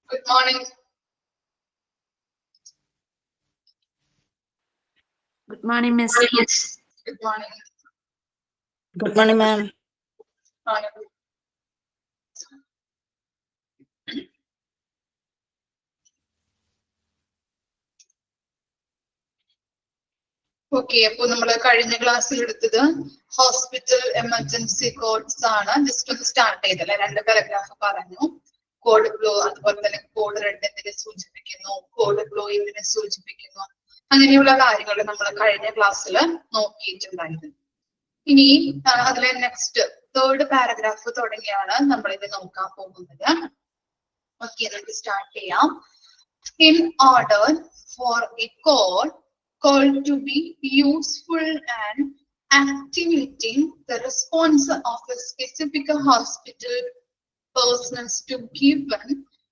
Good morning. Good morning, Miss. Good morning. Good morning, ma'am. Okay, അപ്പോൾ നമ്മൾ കഴിഞ്ഞ ക്ലാസ്സിൽ എടുത്തത് ഹോസ്പിറ്റൽ എമർജൻസി കോഡ്സ് ആണ്. ജസ്റ്റ് ഒന്ന് സ്റ്റാർട്ട് ചെയ്തല്ലേ, 2 പാരഗ്രാഫ് പറഞ്ഞു. കോഡ് ബ്ലോ, അതുപോലെ തന്നെ കോഡ് റെഡ് എന്തിനെ സൂചിപ്പിക്കുന്നു, കോഡ് ബ്ലോ എന്തിനെ സൂചിപ്പിക്കുന്നു, അങ്ങനെയുള്ള കാര്യങ്ങൾ നമ്മൾ കഴിഞ്ഞ ക്ലാസ്സിൽ നോക്കിയിട്ടുണ്ടായിരുന്നു. ഇനി അതിലെ നെക്സ്റ്റ് 3rd പാരഗ്രാഫ് തുടങ്ങിയാണ് നമ്മൾ ഇത് നോക്കാൻ പോകുന്നത്. ഓക്കെ, നമുക്ക് സ്റ്റാർട്ട് ചെയ്യാം. In order for a call to be useful and activating the response of a specific hospital personnel to given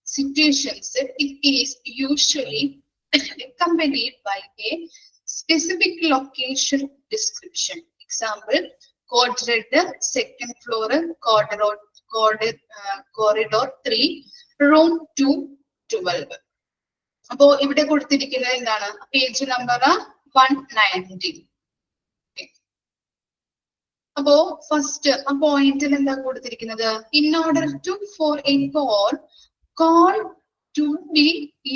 situations, it is usually accompanied by a specific location description. Example, code red, 2nd floor, corridor 3, room 212. അപ്പോ ഇവിടെ കൊടുത്തിരിക്കുന്നത് എന്താണ്? Page number 190. അപ്പോ first ആ പോയിന്റിൽ എന്താ കൊടുത്തിരിക്കുന്നത്? In order to for a call to be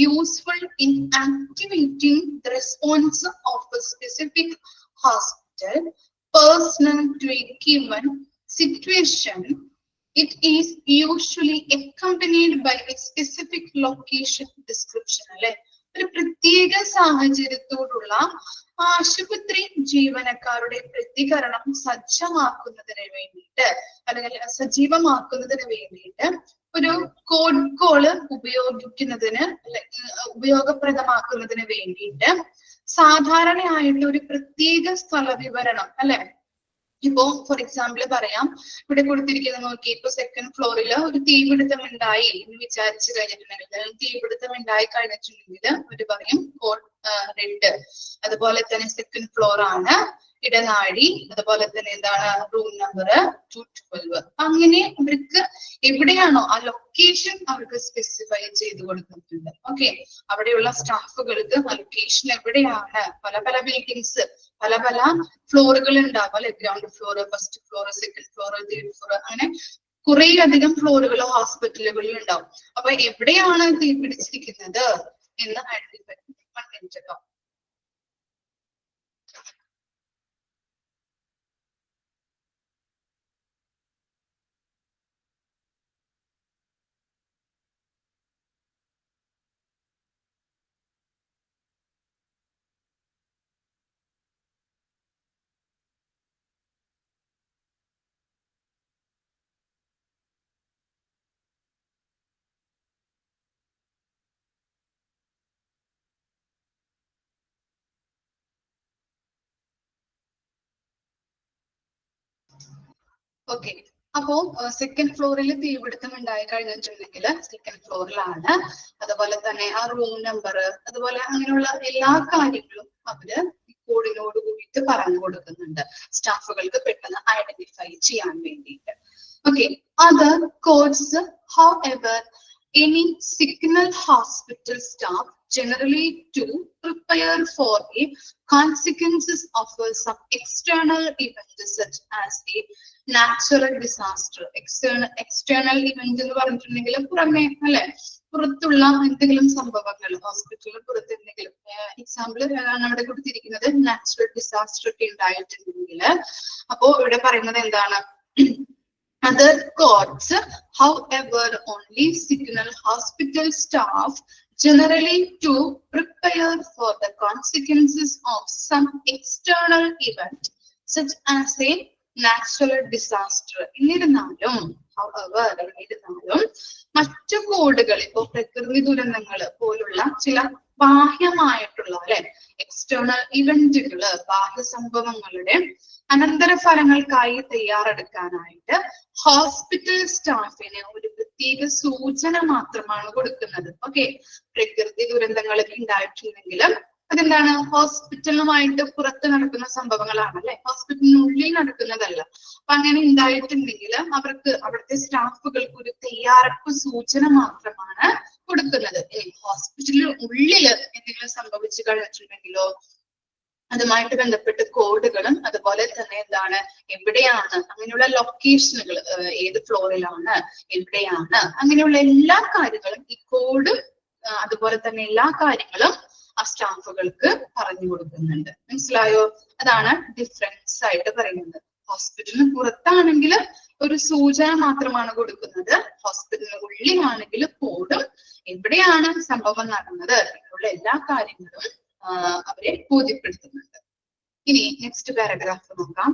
useful in activating the response of a specific hospital personnel to a given situation, it is usually accompanied by a specific location description. അല്ലെ, ഒരു പ്രത്യേക സാഹചര്യത്തോടുള്ള ആശുപത്രി ജീവനക്കാരുടെ പ്രതികരണം സജ്ജമാക്കുന്നതിന് വേണ്ടിയിട്ട് അല്ലെങ്കിൽ സജീവമാക്കുന്നതിന് വേണ്ടിയിട്ട് ഒരു കോഡ് കോള് ഉപയോഗപ്രദമാക്കുന്നതിന് വേണ്ടിയിട്ട് സാധാരണയായിട്ട് ഒരു പ്രത്യേക സ്ഥല വിവരണം അല്ലെ. ഇപ്പോ ഫോർ എക്സാമ്പിൾ പറയാം, ഇവിടെ കൊടുത്തിരിക്കുന്നത് നോക്കി. ഇപ്പൊ 2nd ഫ്ലോറിൽ ഒരു തീപിടുത്തം ഉണ്ടായി എന്ന് വിചാരിച്ചു കഴിഞ്ഞിട്ടുണ്ടെങ്കിൽ, തീപിടുത്തം ഉണ്ടായി കഴിഞ്ഞിട്ടുണ്ടെങ്കിൽ അവര് പറയും കോഡ് റെഡ്. അതുപോലെ തന്നെ 2nd ഫ്ലോർ ആണ്, ഇടനാഴി. അതുപോലെ തന്നെ എന്താണ്, റൂം നമ്പർ 212. അങ്ങനെ അവർക്ക് എവിടെയാണോ ആ ലൊക്കേഷൻ അവർക്ക് സ്പെസിഫൈ ചെയ്ത് കൊടുത്തിട്ടുണ്ട്. ഓക്കെ, അവിടെയുള്ള സ്റ്റാഫുകൾക്ക് ആ ലൊക്കേഷൻ എവിടെയാണ്, പല പല ബിൽഡിങ്സ്, പല പല ഫ്ലോറുകൾ ഉണ്ടാവും അല്ലെ. Ground floor, 1st floor, 2nd floor, 3rd floor, അങ്ങനെ കുറെ അധികം ഫ്ലോറുകൾ ഹോസ്പിറ്റലുകളിൽ ഉണ്ടാവും. അപ്പൊ എവിടെയാണ് തീ പിടിച്ചിരിക്കുന്നത് എന്ന് ഐഡന്റിഫൈ ചെയ്യാം. ഓക്കെ, അപ്പോ 2nd ഫ്ലോറിൽ തീപിടുത്തം ഉണ്ടായി കഴിഞ്ഞിട്ടുണ്ടെങ്കിൽ 2nd ഫ്ലോറിലാണ്. അതുപോലെ തന്നെ ആ റൂം നമ്പർ, അതുപോലെ അങ്ങനെയുള്ള എല്ലാ കാര്യങ്ങളും അവര് കോഡിനോട് കൂടിയിട്ട് പറഞ്ഞു കൊടുക്കുന്നുണ്ട് സ്റ്റാഫുകൾക്ക് പെട്ടെന്ന് ഐഡന്റിഫൈ ചെയ്യാൻ വേണ്ടിയിട്ട്. Okay, other codes, however, any signal hospital staff generally to prepare for a consequences of some external event such as a natural disaster. External event എന്ന് പറഞ്ഞിട്ടുണ്ടെങ്കിൽ പുറമേ അല്ലെ, പുറത്തുള്ള എന്തെങ്കിലും സംഭവങ്ങൾ, ഹോസ്പിറ്റലിന് പുറത്ത് എന്തെങ്കിലും. എക്സാമ്പിൾ നമ്മുടെ കൊടുത്തിരിക്കുന്നത് നാച്ചുറൽ ഡിസാസ്റ്റർ ഒക്കെ ഉണ്ടായിട്ടുണ്ടെങ്കിൽ, അപ്പോ ഇവിടെ പറയുന്നത് എന്താണ്? Other codes, however, only signal hospital staff generally to prepare for the consequences of some external event such as a natural disaster. എന്നിരുന്നാലും മറ്റു കോഡുകൾ, ഇപ്പോ പ്രകൃതി ദുരന്തങ്ങൾ പോലുള്ള ചില ബാഹ്യമായിട്ടുള്ള അല്ലെ എക്സ്റ്റേണൽ ഇവന്റുകള്, ബാഹ്യ സംഭവങ്ങളുടെ അനന്തരഫലങ്ങൾക്കായി തയ്യാറെടുക്കാനായിട്ട് ഹോസ്പിറ്റൽ സ്റ്റാഫിന് ഒരു പ്രത്യേക സൂചന മാത്രമാണ് കൊടുക്കുന്നത്. ഓക്കെ, പ്രകൃതി ദുരന്തങ്ങളൊക്കെ ഉണ്ടായിട്ടുണ്ടെങ്കിൽ അതെന്താണ്? ഹോസ്പിറ്റലുമായിട്ട് പുറത്ത് നടക്കുന്ന സംഭവങ്ങളാണ് അല്ലെ, ഹോസ്പിറ്റലിനുള്ളിൽ നടക്കുന്നതല്ല. അപ്പൊ അങ്ങനെ ഉണ്ടായിട്ടുണ്ടെങ്കിൽ അവർക്ക് അവിടുത്തെ സ്റ്റാഫുകൾക്ക് ഒരു തയ്യാറെടുപ്പ് സൂചന മാത്രമാണ് കൊടുക്കുന്നത്. ഹോസ്പിറ്റലിന് ഉള്ളില് എന്തെങ്കിലും സംഭവിച്ചു കഴിഞ്ഞിട്ടുണ്ടെങ്കിലോ അതുമായിട്ട് ബന്ധപ്പെട്ട് കോഡുകളും അതുപോലെ തന്നെ എന്താണ്, എവിടെയാണ്, അങ്ങനെയുള്ള ലൊക്കേഷനുകൾ, ഏത് ഫ്ലോറിലാണ്, എവിടെയാണ്, അങ്ങനെയുള്ള എല്ലാ കാര്യങ്ങളും ഈ കോഡും അതുപോലെ തന്നെ എല്ലാ കാര്യങ്ങളും ആ സ്റ്റാഫുകൾക്ക് പറഞ്ഞു കൊടുക്കുന്നുണ്ട്. മനസ്സിലായോ? അതാണ് ഡിഫറൻസ് ആയിട്ട് പറയുന്നത്. ഹോസ്പിറ്റലിന് പുറത്താണെങ്കിൽ ഒരു സൂചന മാത്രമാണ് കൊടുക്കുന്നത്, ഹോസ്പിറ്റലിന് ഉള്ളിലാണെങ്കിൽ കോഡും എവിടെയാണ് സംഭവം നടന്നത് എന്നുള്ള എല്ലാ കാര്യങ്ങളും അവരെ ബോധ്യപ്പെടുത്തുന്നുണ്ട്. ഇനി നെക്സ്റ്റ് പാരഗ്രാഫ് നോക്കാം.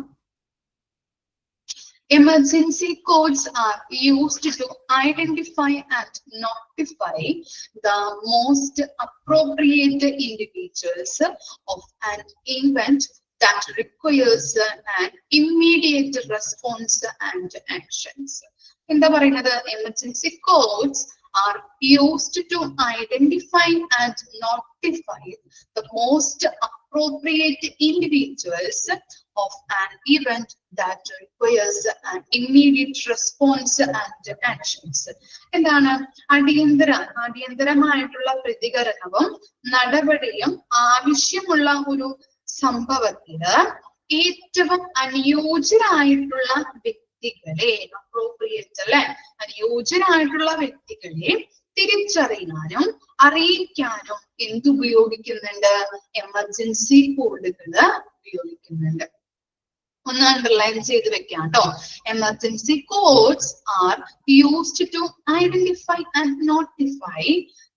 Emergency codes are used to identify and notify the most appropriate individuals of an event that requires an immediate response and actions. എന്താ പറയുന്നത്? Emergency codes are used to identify and notify the most appropriate individuals of an event that requires an immediate response and actions. എന്താണ്? അടിയന്തരമായിട്ടുള്ള പ്രതികരണവും നടപടിയും ആവശ്യമുള്ള ഒരു സംഭവത്തിന് ഏറ്റവും അനുയോജ്യരായിട്ടുള്ള വ്യക്തികളെ, അപ്രോപ്രിയേറ്റ് അല്ലെ, അനുയോജ്യരായിട്ടുള്ള വ്യക്തികളെ തിരിച്ചറിയാനും അറിയിക്കാനും എന്തുപയോഗിക്കുന്നുണ്ട്? എമർജൻസി കോഡുകൾ ഉപയോഗിക്കുന്നുണ്ട്. ഒന്ന് അണ്ടർലൈൻ ചെയ്ത് വെക്കാം കേട്ടോ. Emergency codes are used to identify and notify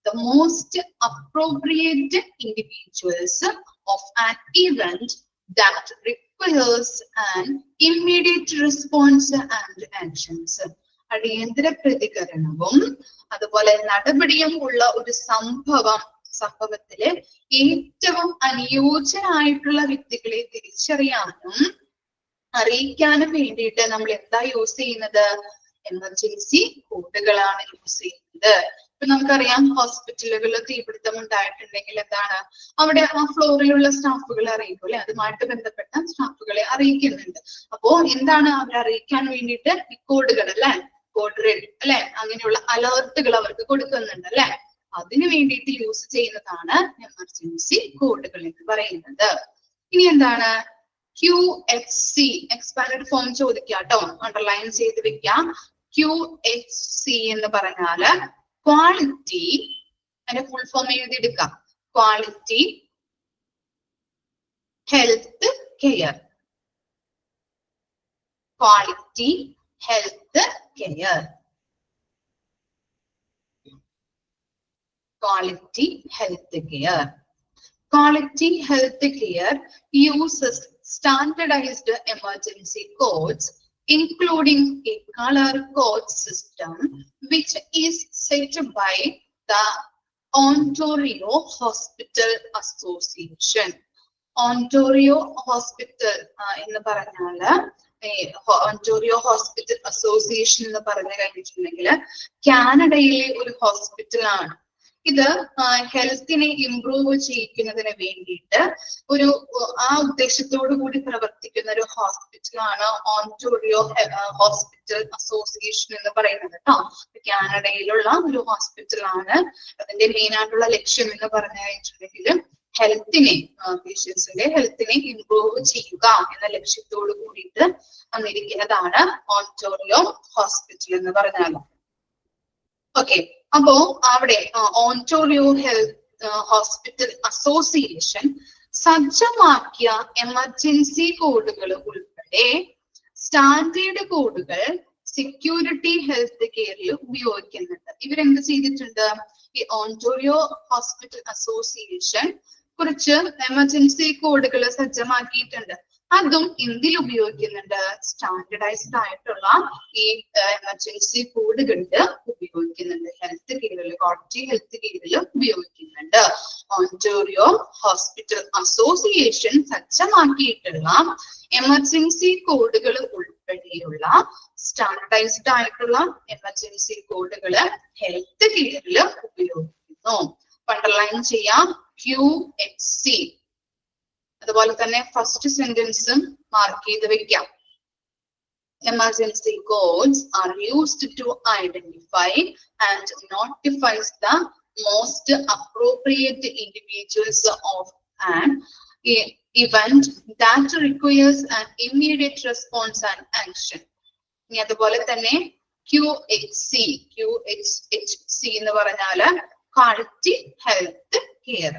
the most appropriate individuals of an event that requires an immediate response and actions. അടിയന്തര പ്രതികരണവും അതുപോലെ നടപടിയും ഉള്ള ഒരു സംഭവത്തില് ഏറ്റവും അനുയോജ്യരായിട്ടുള്ള വ്യക്തികളെ തിരിച്ചറിയാനും അറിയിക്കാനും വേണ്ടിയിട്ട് നമ്മൾ എന്താ യൂസ് ചെയ്യുന്നത്? എമർജൻസി കോഡുകളാണ് യൂസ് ചെയ്യുന്നത്. ഇപ്പൊ നമുക്കറിയാം, ഹോസ്പിറ്റലുകളിൽ തീപിടുത്തം ഉണ്ടായിട്ടുണ്ടെങ്കിൽ എന്താണ്, അവിടെ ആ ഫ്ലോറിലുള്ള സ്റ്റാഫുകളെ അറിയിക്കും അല്ലെ, അതുമായിട്ട് ബന്ധപ്പെട്ട സ്റ്റാഫുകളെ അറിയിക്കുന്നുണ്ട്. അപ്പോ എന്താണ് അവരെ അറിയിക്കാൻ വേണ്ടിയിട്ട് ഈ കോഡുകൾ അല്ലെ, കോഡ് റെഡ് അല്ലെ, അങ്ങനെയുള്ള അലേർട്ടുകൾ അവർക്ക് കൊടുക്കുന്നുണ്ട് അല്ലെ. അതിനു വേണ്ടിയിട്ട് യൂസ് ചെയ്യുന്നതാണ് എമർജൻസി കോഡുകൾ എന്ന് പറയുന്നത്. ഇനി എന്താണ്? QHC എക്സ്പാൻഡഡ് ഫോം ചോദിക്കാട്ടോ, അണ്ടർലൈൻ ചെയ്ത് വെക്കാം. QHC എന്ന് പറഞ്ഞാല് ക്വാളിറ്റി, അതിന്റെ ഫുൾ ഫോം എഴുതിയെടുക്കാം. Quality health care. Quality health care. Quality health care. Quality health care uses standardized emergency codes, including a color code system, which is set by the Ontario Hospital Association. Ontario Hospital എന്ന് പറഞ്ഞാല് ഓൺടാറിയോ hospital association എന്ന് പറഞ്ഞു കഴിഞ്ഞിട്ടുണ്ടെങ്കിൽ കാനഡയിലെ ഒരു ഹോസ്പിറ്റലാണ്. ഇത് ഹെൽത്തിനെ improve ചെയ്യിക്കുന്നതിന് വേണ്ടിയിട്ട് ആ ഉദ്ദേശത്തോടു കൂടി പ്രവർത്തിക്കുന്ന ഒരു ഹോസ്പിറ്റലാണ് ഓൺടാറിയോ ഹോസ്പിറ്റൽ അസോസിയേഷൻ എന്ന് പറയുന്നത് കേട്ടോ. കാനഡയിലുള്ള ഒരു ഹോസ്പിറ്റലാണ്. അതിന്റെ മെയിൻ ആയിട്ടുള്ള ലക്ഷ്യം എന്ന് പറഞ്ഞു കഴിഞ്ഞിട്ടുണ്ടെങ്കിൽ ഹെൽത്തിനെ, പേഷ്യൻസിന്റെ ഹെൽത്തിനെ ഇംപ്രൂവ് ചെയ്യുക എന്ന ലക്ഷ്യത്തോടു കൂടിയിട്ട് വന്നിരിക്കുന്നതാണ് ഓൺടാറിയോ ഹോസ്പിറ്റൽ എന്ന് പറഞ്ഞാൽ. ഓക്കെ, അപ്പോ അവിടെ ഓൺടാറിയോ ഹോസ്പിറ്റൽ അസോസിയേഷൻ സജ്ജമാക്കിയ എമർജൻസി കോഡുകൾ ഉൾപ്പെടെ സ്റ്റാൻഡേർഡ് കോഡുകൾ സെക്യൂരിറ്റി ഹെൽത്ത് കെയറിൽ ഉപയോഗിക്കുന്നുണ്ട്. ഇവരെന്ത് ചെയ്തിട്ടുണ്ട്? ഈ ഓൺടാറിയോ ഹോസ്പിറ്റൽ അസോസിയേഷൻ കുറച്ച് എമർജൻസി കോഡുകൾ സജ്ജമാക്കിയിട്ടുണ്ട്. അതും എന്തിൽ ഉപയോഗിക്കുന്നുണ്ട്? സ്റ്റാൻഡർഡൈസ്ഡ് ആയിട്ടുള്ള ഈ എമർജൻസി കോഡുകളിൽ ഉപയോഗിക്കുന്നുണ്ട്. ഹെൽത്ത് കെയറിൽ, ക്വാളിറ്റി ഹെൽത്ത് കെയറിൽ ഉപയോഗിക്കുന്നുണ്ട്. ഓൺടാറിയോ ഹോസ്പിറ്റൽ അസോസിയേഷൻ സജ്ജമാക്കിയിട്ടുള്ള എമർജൻസി കോഡുകൾ ഉൾപ്പെടെയുള്ള സ്റ്റാൻഡർഡൈസ്ഡ് ആയിട്ടുള്ള എമർജൻസി കോഡുകൾ ഹെൽത്ത് കെയറിൽ ഉപയോഗിക്കുന്നു. അണ്ടർലൈൻ ചെയ്യാം. QHC. അതുപോലെ തന്നെ ഫസ്റ്റ് സെന്റൻസും മാർക്ക് ചെയ്ത് വെക്കാം. Emergency codes are used to identify and notify the most appropriate individuals of an event that requires an immediate response and action. ഇനി അതുപോലെ തന്നെ QHC എന്ന് പറഞ്ഞാല് ക്വാളിറ്റി ഹെൽത്ത് കെയർ.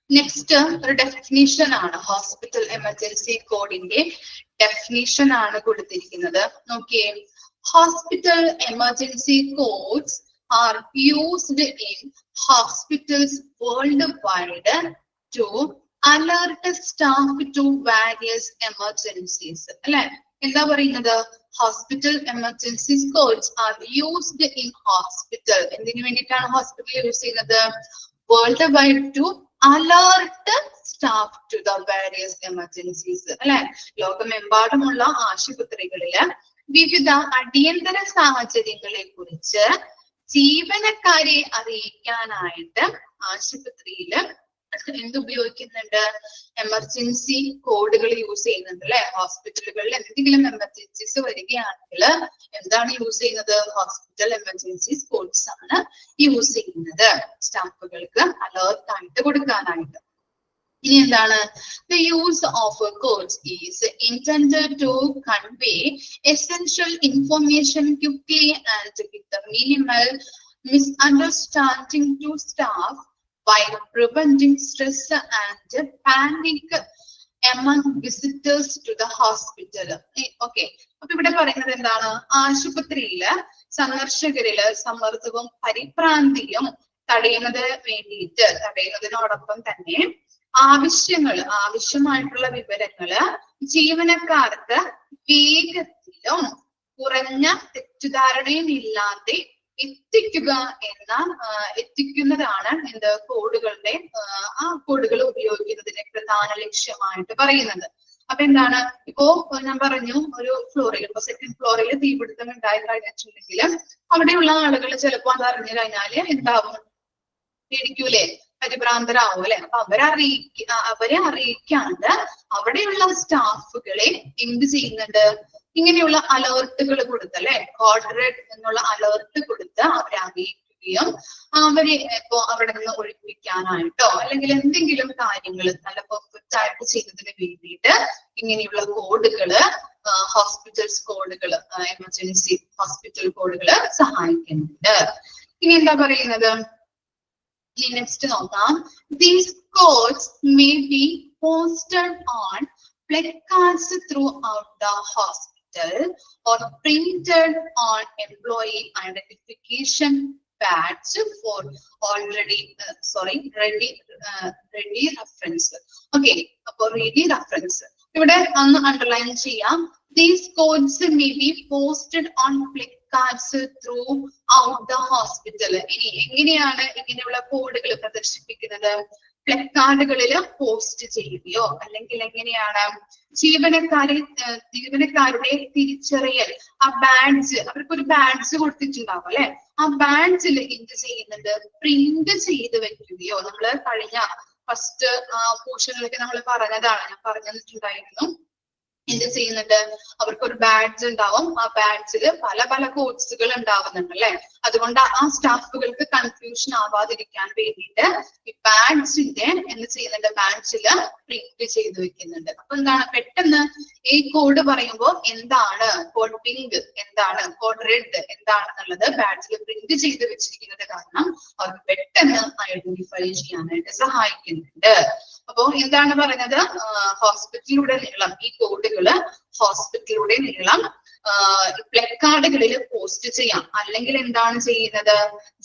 നെക്സ്റ്റ് ഒരു ഡെഫിനിഷൻ ആണ്. ഹോസ്പിറ്റൽ എമർജൻസി കോഡിന്റെ ഡെഫിനിഷൻ ആണ് കൊടുത്തിരിക്കുന്നത്. നോക്കിയേ, hospital emergency codes are used in hospitals world wide to alert staff to various emergencies. അല്ലെ, എന്താ പറയുന്നത്? Hospital emergency codes are used in hospital. എന്തിനു വേണ്ടിയിട്ടാണ് ഹോസ്പിറ്റൽ യൂസ് ചെയ്യുന്നത്? World wide to alert staff to the various emergencies. അല്ലെ, ലോകമെമ്പാടുമുള്ള ആശുപത്രികളില് വിവിധ അടിയന്തര സാഹചര്യങ്ങളെ കുറിച്ച് ജീവനക്കാരെ അറിയിക്കാനായിട്ട് ആശുപത്രിയില് എന്തുപയോഗിക്കുന്നുണ്ട്? എമർജൻസി കോഡുകൾ യൂസ് ചെയ്യുന്നുണ്ട്. അല്ലെ, ഹോസ്പിറ്റലുകളിൽ എന്തെങ്കിലും എമർജൻസീസ് വരികയാണെങ്കിൽ എന്താണ് യൂസ് ചെയ്യുന്നത്? ഹോസ്പിറ്റൽ എമർജൻസി കോഡ്സ് ആണ് യൂസ് ചെയ്യുന്നത്, സ്റ്റാഫുകൾക്ക് അലേർട്ട് ആയിട്ട് കൊടുക്കാനായിട്ട്. ഇനി എന്താണ്? The use of codes is intended to convey essential information quickly and with the minimal misunderstanding to staff while preventing stress and panic among visitors to the hospital. Okay, അപ്പൊ ഇവിടെ പറയുന്നത് എന്താണ്? ആശുപത്രിയില് സന്ദർശകരില് സമ്മർദ്ദവും പരിഭ്രാന്തിയും തടയുന്നതിനോടൊപ്പം തന്നെ ആവശ്യമായിട്ടുള്ള വിവരങ്ങള് ജീവനക്കാർക്ക് വേഗത്തിലും കുറഞ്ഞ തെറ്റിദ്ധാരണയും ഇല്ലാതെ എത്തിക്കുന്നതാണ് എന്ത്? കോഡുകളുടെ ആ കോഡുകൾ ഉപയോഗിക്കുന്നതിന്റെ പ്രധാന ലക്ഷ്യമായിട്ട് പറയുന്നത്. അപ്പൊ എന്താണ്? ഇപ്പോ ഞാൻ പറഞ്ഞു, ഒരു ഫ്ലോറിൽ, ഇപ്പൊ സെക്കൻഡ് ഫ്ലോറിൽ തീപിടുത്തം ഉണ്ടായി കഴിഞ്ഞിട്ടുണ്ടെങ്കിൽ അവിടെയുള്ള ആളുകൾ ചിലപ്പോ അത് അറിഞ്ഞു കഴിഞ്ഞാല് എന്താവും? പേടിക്കൂലേ? പരിഭ്രാന്തരാവും. അല്ലെ, അപ്പൊ അവരെ അറിയിക്കാണ്ട് അവിടെയുള്ള സ്റ്റാഫുകളെ എന്ത് ചെയ്യുന്നുണ്ട്? ഇങ്ങനെയുള്ള അലേർട്ടുകൾ കൊടുത്ത്, അല്ലെ, കോഡ് റെഡ് എന്നുള്ള അലേർട്ട് കൊടുത്ത് അവരെ അറിയിക്കുകയും അവരെ ഇപ്പോ അവിടെ നിന്ന് ഒഴിപ്പിക്കാനായിട്ടോ അല്ലെങ്കിൽ എന്തെങ്കിലും കാര്യങ്ങൾ നല്ല പെർഫെക്റ്റ് ആയിട്ട് ചെയ്യുന്നതിന് വേണ്ടിയിട്ട് ഇങ്ങനെയുള്ള കോഡുകള്, ഹോസ്പിറ്റൽസ് കോഡുകള്, എമർജൻസി ഹോസ്പിറ്റൽ കോഡുകള് സഹായിക്കുന്നുണ്ട്. ഇനി എന്താ പറയുന്നത്? നെക്സ്റ്റ് നോക്കാം. These codes may be posted on placards throughout the hospital or printed on employee identification pads for ready reference. Okay, അപ്പൊ ready reference ഇവിടെ ഒന്ന് അണ്ടർലൈൻ ചെയ്യാം. These codes may be posted on placards throughout the hospital. ഇനി എങ്ങനെയാണ് ഇങ്ങനെയുള്ള കോഡുകൾ പ്രദർശിപ്പിക്കുന്നത്? പ്ലക്കാർഡുകളില് post ചെയ്യുകയോ അല്ലെങ്കിൽ എങ്ങനെയാണ് ജീവനക്കാരുടെ തിരിച്ചറിയൽ, ആ ബാഡ്ജ്, അവർക്കൊരു ബാഡ്ജ് കൊടുത്തിട്ടുണ്ടാവും. അല്ലെ, ആ ബാഡ്ജിൽ എന്ത് ചെയ്യുന്നുണ്ട്? പ്രിന്റ് ചെയ്ത് വെക്കുകയോ. നമ്മള് കഴിഞ്ഞ ഫസ്റ്റ് പോർഷനിലൊക്കെ നമ്മൾ പറഞ്ഞതാണ്, ഞാൻ പറഞ്ഞു തന്നിട്ടുണ്ടായിരുന്നു. എന്ത് ചെയ്യുന്നുണ്ട്? അവർക്കൊരു ബാഡ്ജ് ഉണ്ടാവും, ആ ബാഡ്ജില് പല പല കോഡ്സുകൾ ഉണ്ടാവുന്നുണ്ട്. അല്ലെ, അതുകൊണ്ട് ആ സ്റ്റാഫുകൾക്ക് കൺഫ്യൂഷൻ ആവാതിരിക്കാൻ വേണ്ടിയിട്ട് ഈ ബാഡ്ജിന്റെ എന്ത് ചെയ്യുന്നുണ്ട്? ബാഡ്ജില് പ്രിന്റ് ചെയ്ത് വെക്കുന്നുണ്ട്. അപ്പൊ എന്താണ്? പെട്ടെന്ന് ഈ കോഡ് പറയുമ്പോൾ എന്താണ് കോഡ് പിങ്ക്, എന്താണ് കോഡ് റെഡ് എന്താണെന്നുള്ളത് ബാഡ്ജിൽ പ്രിന്റ് ചെയ്ത് വെച്ചിരിക്കുന്നത് കാരണം അവർക്ക് പെട്ടെന്ന് ഐഡന്റിഫൈ ചെയ്യാനായിട്ട് സഹായിക്കുന്നുണ്ട്. അപ്പോ എന്താണ് പറയുന്നത്? ഹോസ്പിറ്റലിലൂടെ നീളം ഈ കോഡുകള് ഹോസ്പിറ്റലിലൂടെ നീളം പ്ലക്കാർഡുകളിൽ പോസ്റ്റ് ചെയ്യാം. അല്ലെങ്കിൽ എന്താണ് ചെയ്യുന്നത്?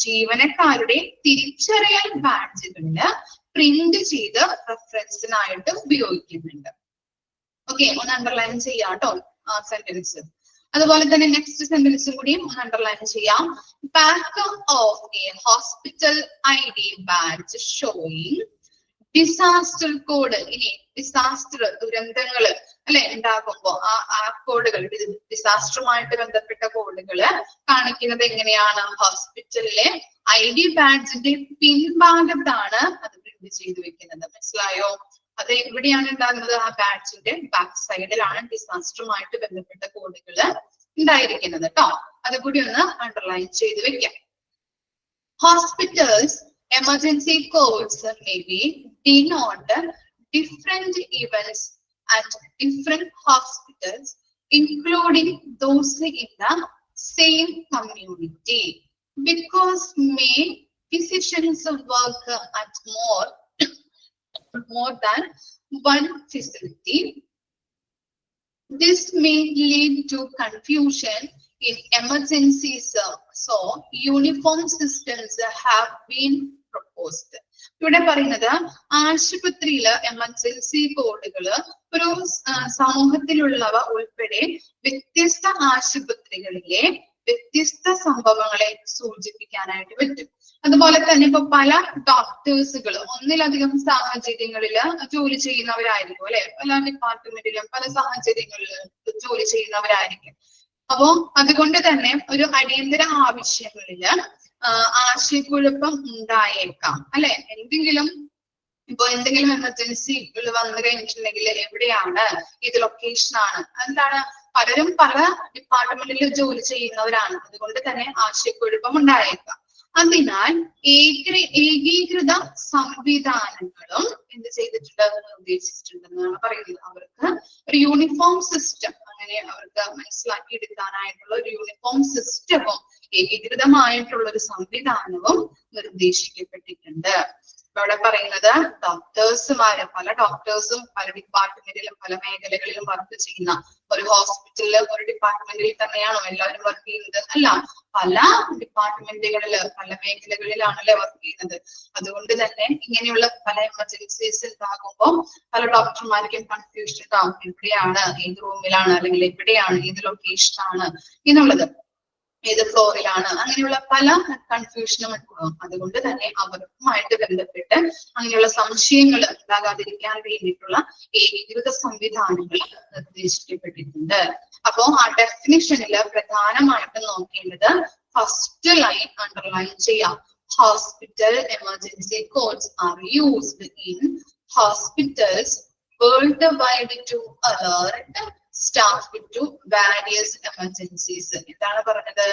ജീവനക്കാരുടെ തിരിച്ചറിയൽ ബാഡ്ജുകളില് പ്രിന്റ് ചെയ്ത് റെഫറൻസിനായിട്ട് ഉപയോഗിക്കുന്നുണ്ട്. ഓക്കെ, ഒന്ന് അണ്ടർലൈൻ ചെയ്യാം കേട്ടോ ആ സെന്റൻസ്. അതുപോലെ തന്നെ നെക്സ്റ്റ് സെന്റൻസും കൂടിയും ഒന്ന് അണ്ടർലൈൻ ചെയ്യാം. Back of A hospital ID badge showing disaster code. ഇനി ഡിസാസ്റ്റർ ദുരന്തങ്ങള് അല്ലെ ഉണ്ടാകുമ്പോ ആ കോഡുകൾ ഡിസാസ്റ്ററുമായിട്ട് ബന്ധപ്പെട്ട കോഡുകള് കാണിക്കുന്നത് എങ്ങനെയാണ്? ഹോസ്പിറ്റലിലെ ID ബാഡ്ജിന്റെ പിൻഭാഗത്താണ് അത് പ്രിന്റ് ചെയ്ത് വെക്കുന്നത്. മനസ്സിലായോ? അത് എവിടെയാണ് ഉണ്ടാകുന്നത്? ആ ബാഡ്ജിന്റെ ബാക്ക് സൈഡിലാണ് ഡിസാസ്റ്ററുമായിട്ട് ബന്ധപ്പെട്ട കോഡുകള് ഉണ്ടായിരിക്കുന്നത് കേട്ടോ. അതുകൂടി ഒന്ന് അണ്ടർലൈൻ ചെയ്ത് വെക്കാം. Hospitals emergency codes may be denote different events at different hospitals, including those in the same community, because may physicians work at more than one facility. This may lead to confusion in emergencies, so uniform systems have been proposed. ഇവിടെ പറയുന്നത് ആശുപത്രിയില് emergency കോഡുകള് ഒരു സമൂഹത്തിലുള്ളവ ഉൾപ്പെടെ വ്യത്യസ്ത ആശുപത്രികളിലെ വ്യത്യസ്ത സംഭവങ്ങളെ സൂചിപ്പിക്കാനായിട്ട് പറ്റും. അതുപോലെ തന്നെ ഇപ്പൊ പല ഡോക്ടേഴ്സുകൾ ഒന്നിലധികം സാഹചര്യങ്ങളില് ജോലി ചെയ്യുന്നവരായിരിക്കും അല്ലെ, പല ഡിപ്പാർട്ട്മെന്റിലും പല സാഹചര്യങ്ങളിലും ജോലി ചെയ്യുന്നവരായിരിക്കും. അപ്പോ അതുകൊണ്ട് തന്നെ ഒരു അടിയന്തര ആവശ്യങ്ങളില് ആശയക്കുഴപ്പം ഉണ്ടായേക്കാം അല്ലെ. എന്തെങ്കിലും എമർജൻസികൾ വന്നു കഴിഞ്ഞിട്ടുണ്ടെങ്കിൽ എവിടെയാണ്, ഇത് ലൊക്കേഷൻ ആണ്, എന്താണ്, പലരും പല ഡിപ്പാർട്ട്മെന്റിൽ ജോലി ചെയ്യുന്നവരാണ്. അതുകൊണ്ട് തന്നെ ആശയക്കുഴപ്പം ഉണ്ടായേക്കാം. അതിനാൽ ഏകീകൃത സംവിധാനങ്ങളും എന്ത് ചെയ്തിട്ടുണ്ട്, നിർദ്ദേശിച്ചിട്ടുണ്ടെന്നാണ് പറയുന്നത്. അവർക്ക് ഒരു യൂണിഫോം സിസ്റ്റം, അങ്ങനെ അവർക്ക് മനസ്സിലാക്കി എടുക്കാനായിട്ടുള്ള ഒരു യൂണിഫോം സിസ്റ്റവും ഏകീകൃതമായിട്ടുള്ള ഒരു സംവിധാനവും നിർദ്ദേശിക്കപ്പെട്ടിട്ടുണ്ട്. ഇവിടെ പറയുന്നത് ഡോക്ടേഴ്സുമാര്, പല ഡോക്ടേഴ്സും പല ഡിപ്പാർട്ട്മെന്റിലും പല മേഖലകളിലും വർക്ക് ചെയ്യുന്ന ഒരു ഹോസ്പിറ്റലില് ഒരു ഡിപ്പാർട്ട്മെന്റിൽ തന്നെയാണോ എല്ലാവരും വർക്ക് ചെയ്യുന്നത്? അല്ല, പല ഡിപ്പാർട്ട്മെന്റുകളില് പല മേഖലകളിലാണല്ലേ വർക്ക് ചെയ്യുന്നത്. അതുകൊണ്ട് തന്നെ ഇങ്ങനെയുള്ള പല എമർജൻസീസ് ഉണ്ടാകുമ്പോൾ പല ഡോക്ടർമാർക്കും കൺഫ്യൂഷൻ ഉണ്ടാവും, എവിടെയാണ്, ഏത് റൂമിലാണ്, അല്ലെങ്കിൽ എവിടെയാണ്, ഏത് ലൊക്കേഷനാണ് എന്നുള്ളത്, ഏത് ഫ്ലോറിലാണ്, അങ്ങനെയുള്ള പല കൺഫ്യൂഷനും ഉണ്ടാകും. അതുകൊണ്ട് തന്നെ അവരുമായിട്ട് ബന്ധപ്പെട്ട് അങ്ങനെയുള്ള സംശയങ്ങൾ ഉണ്ടാകാതിരിക്കാൻ വേണ്ടിയിട്ടുള്ള ഏകീകൃത സംവിധാനങ്ങൾ നിർദ്ദേശിക്കപ്പെട്ടിട്ടുണ്ട്. അപ്പോ ആ ഡെഫിനിഷനിൽ പ്രധാനമായിട്ടും നോക്കേണ്ടത് ഫസ്റ്റ് ലൈൻ അണ്ടർലൈൻ ചെയ്യാം. Hospital emergency codes are used in hospitals world wide to alert staff to various emergencies. എന്താണ് പറഞ്ഞത്?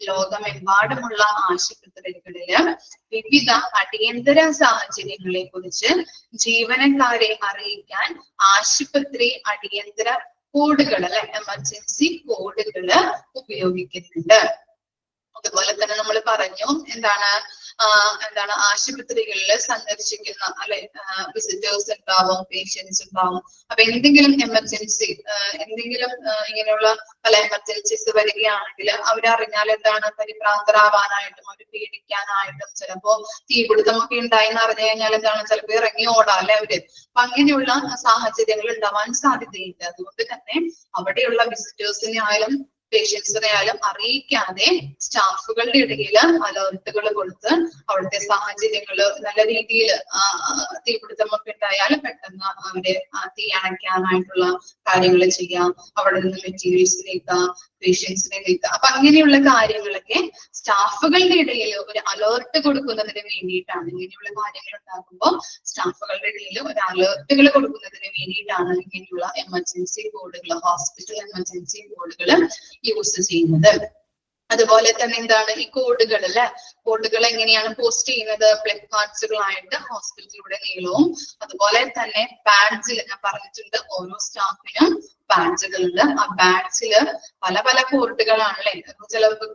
ലോകമെമ്പാടുമുള്ള ആശുപത്രികളില് വിവിധ അടിയന്തര സാഹചര്യങ്ങളെ കുറിച്ച് ജീവനക്കാരെ അറിയിക്കാൻ ആശുപത്രി അടിയന്തര കോഡുകൾ അല്ലെ, എമർജൻസി കോഡുകള് ഉപയോഗിക്കുന്നുണ്ട്. അതുപോലെ തന്നെ നമ്മൾ പറഞ്ഞു എന്താണ് ആശുപത്രികളിൽ സന്ദർശിക്കുന്ന അല്ലെ വിസിറ്റേഴ്സ് ഉണ്ടാവും, പേഷ്യൻസ് ഉണ്ടാവും. അപ്പൊ എന്തെങ്കിലും എമർജൻസി, എന്തെങ്കിലും ഇങ്ങനെയുള്ള പല എമർജൻസീസ് വരികയാണെങ്കിൽ അവരറിഞ്ഞാൽ എന്താണ്, പരിഭ്രാന്തരാവാനായിട്ടും അവർ പേടിക്കാനായിട്ടും, ചിലപ്പോ തീപിടുത്തമൊക്കെ ഉണ്ടായിന്ന് അറിഞ്ഞു കഴിഞ്ഞാൽ എന്താണ്, ചിലപ്പോ ഇറങ്ങി ഓടാം അല്ലെ അവര്. അപ്പൊ അങ്ങനെയുള്ള സാഹചര്യങ്ങൾ ഉണ്ടാവാൻ സാധ്യതയുണ്ട്. അതുകൊണ്ട് തന്നെ അവിടെയുള്ള വിസിറ്റേഴ്സിനെ ആയാലും പേഷ്യൻസിനെ ആയാലും അറിയിക്കാതെ സ്റ്റാഫുകളുടെ ഇടയിൽ അലേർട്ടുകൾ കൊടുത്ത് അവിടുത്തെ സാഹചര്യങ്ങള് നല്ല രീതിയിൽ തീപിടുത്തമൊക്കെ ഉണ്ടായാലും പെട്ടെന്ന് അവരെ തീ അണയ്ക്കാനായിട്ടുള്ള കാര്യങ്ങൾ ചെയ്യാം, അവിടെ നിന്ന് മെറ്റീരിയൽസ് നീക്കാം, പേഷ്യൻസിനെ നീക്കാം. അപ്പൊ അങ്ങനെയുള്ള കാര്യങ്ങളൊക്കെ സ്റ്റാഫുകളുടെ ഇടയിൽ ഒരു അലേർട്ട് കൊടുക്കുന്നതിന് വേണ്ടിയിട്ടാണ്. ഇങ്ങനെയുള്ള കാര്യങ്ങൾ ഉണ്ടാകുമ്പോൾ സ്റ്റാഫുകളുടെ ഇടയിൽ ഒരു അലേർട്ടുകൾ കൊടുക്കുന്നതിന് വേണ്ടിയിട്ടാണ് ഇങ്ങനെയുള്ള എമർജൻസി കോഡുകൾ, ഹോസ്പിറ്റൽ എമർജൻസി കോഡുകൾ യൂസ് ചെയ്യുന്നത്. അതുപോലെ തന്നെ എന്താണ് ഈ കോഡുകൾ എങ്ങനെയാണ് പോസ്റ്റ് ചെയ്യുന്നത്? പ്ലക്കാർഡ്സുകളായിട്ട് ഹോസ്പിറ്റലിലൂടെ നീളവും, അതുപോലെ തന്നെ ബാഡ്ജിൽ ഞാൻ പറഞ്ഞിട്ടുണ്ട് ഓരോ സ്റ്റാഫിനും ബാഡ്ജുകളുണ്ട്. ആ ബാഡ്ജില് പല പല കോഡുകളാണല്ലേ. ചിലർക്ക്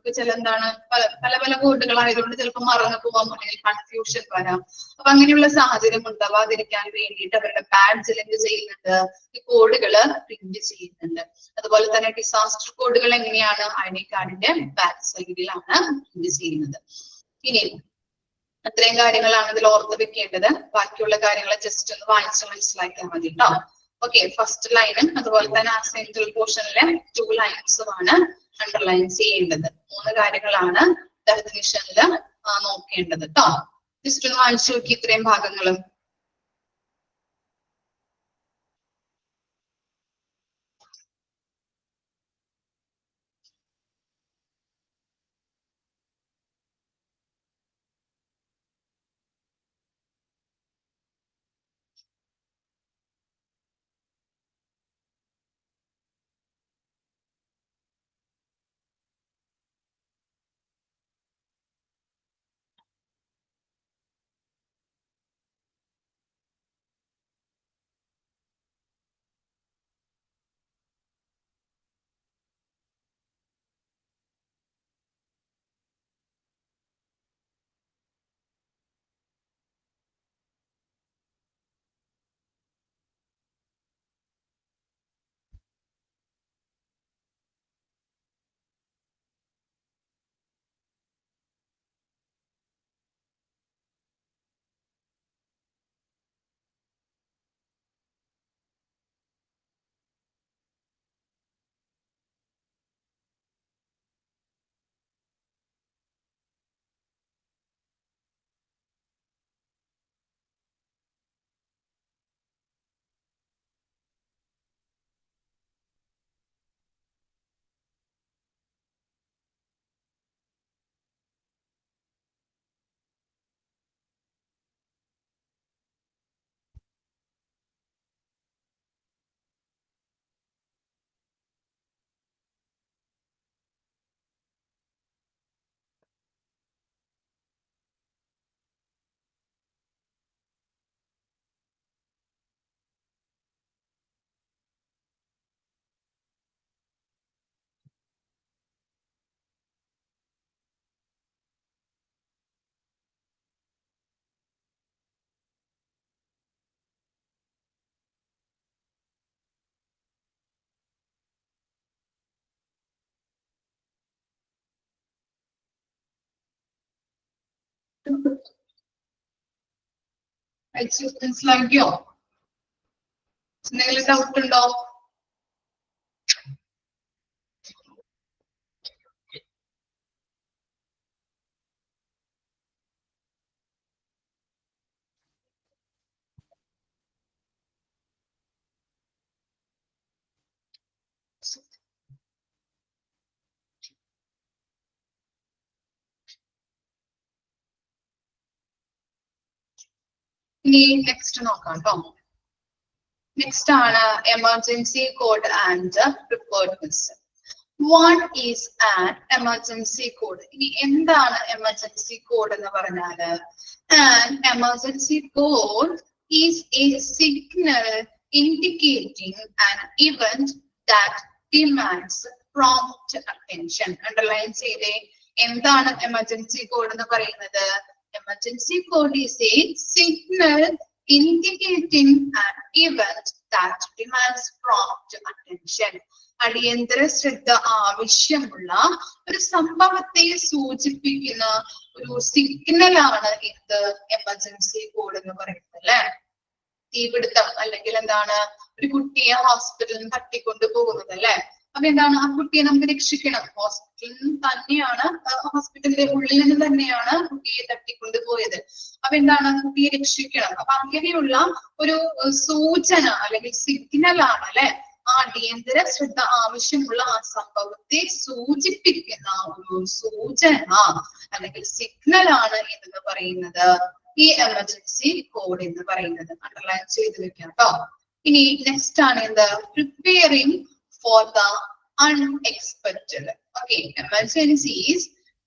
പല പല കോഡുകളായതുകൊണ്ട് ചിലപ്പോൾ മറന്നു പോകാൻ, അല്ലെങ്കിൽ കൺഫ്യൂഷൻ വരാം. അപ്പൊ അങ്ങനെയുള്ള സാഹചര്യം ഉണ്ടാവാതിരിക്കാൻ വേണ്ടിയിട്ട് അവരുടെ ബാഡ്ജിൽ എന്ത് ചെയ്യുന്നുണ്ട്? ഈ കോഡുകള് പ്രിന്റ് ചെയ്യുന്നുണ്ട്. അതുപോലെ തന്നെ ഡിസാസ്റ്റർ കോഡുകൾ എങ്ങനെയാണ്? ID കാർഡിന്റെ ബാക്ക് സൈഡിലാണ് പ്രിന്റ് ചെയ്യുന്നത്. ഇനി അത്രയും കാര്യങ്ങളാണ് ഇതിൽ ഓർത്ത് വെക്കേണ്ടത്. ബാക്കിയുള്ള കാര്യങ്ങൾ ജസ്റ്റ് ഒന്ന് വായിച്ച് മനസ്സിലാക്കിയാൽ മതി കേട്ടോ. ഓക്കെ, ഫസ്റ്റ് ലൈനും അതുപോലെ തന്നെ ആ സെൻട്രൽ പോർഷനിലെ 2 ലൈൻസുമാണ് അണ്ടർലൈൻ ചെയ്യേണ്ടത്. 3 കാര്യങ്ങളാണ് ഡെഫിനിഷനിൽ നോക്കേണ്ടത് കേട്ടോ. ജസ്റ്റ് ഒന്ന് വായിച്ചു നോക്കി ഇത്രയും ഭാഗങ്ങളും. മനസ്സിലാക്കിയോ? എന്തെങ്കിലും ഡൗട്ട് ഉണ്ടോ? ഇനി നെക്സ്റ്റ് നോക്കാം കേട്ടോ. നെക്സ്റ്റ് ആണ് emergency code and preparedness. What is an emergency code? ഇനി എന്താണ് എമർജൻസി കോഡ് എന്ന് പറഞ്ഞാല്, an emergency code is A signal indicating an event that demands prompt attention. Underline ചെയ്തേ, എന്താണ് എമർജൻസി കോഡ് എന്ന് പറയുന്നത്? Emergency code is a signal indicating an event that demands prompt attention. അടിയന്തര ശ്രദ്ധ ആവശ്യമുള്ള ഒരു സംഭവത്തെ സൂചിപ്പിക്കുന്ന ഒരു സിഗ്നലാണ് ഇത് എമർജൻസി കോഡ് എന്ന് പറയുന്നത് അല്ലെ. തീപിടുത്തം അല്ലെങ്കിൽ എന്താണ്, ഒരു കുട്ടിയെ ഹോസ്പിറ്റലിൽ നിന്ന് തട്ടിക്കൊണ്ട് പോകുന്നത് അല്ലെ. അപ്പൊ എന്താണ്, ആ കുട്ടിയെ നമുക്ക് രക്ഷിക്കണം. ഹോസ്പിറ്റലിൽ തന്നെയാണ്, ഹോസ്പിറ്റലിന്റെ ഉള്ളിൽ നിന്ന് തന്നെയാണ് കുട്ടിയെ തട്ടിക്കൊണ്ട് പോയത്. അപ്പൊ എന്താണ്, കുട്ടിയെ രക്ഷിക്കണം. അപ്പൊ അങ്ങനെയുള്ള ഒരു സൂചന അല്ലെങ്കിൽ സിഗ്നലാണ് അല്ലെ, ആ അടിയന്തര ശ്രദ്ധ ആവശ്യമുള്ള ആ സംഭവത്തെ സൂചിപ്പിക്കുന്ന ഒരു സൂചന അല്ലെങ്കിൽ സിഗ്നലാണ് ഇതെന്ന് പറയുന്നത് ഈ എമർജൻസി കോഡ് എന്ന് പറയുന്നത്. അണ്ടർലൈൻ ചെയ്ത് വെക്കാം കേട്ടോ. ഇനി നെക്സ്റ്റ് ആണ് എന്ത്, preparing for the unexpected. Okay, emergencies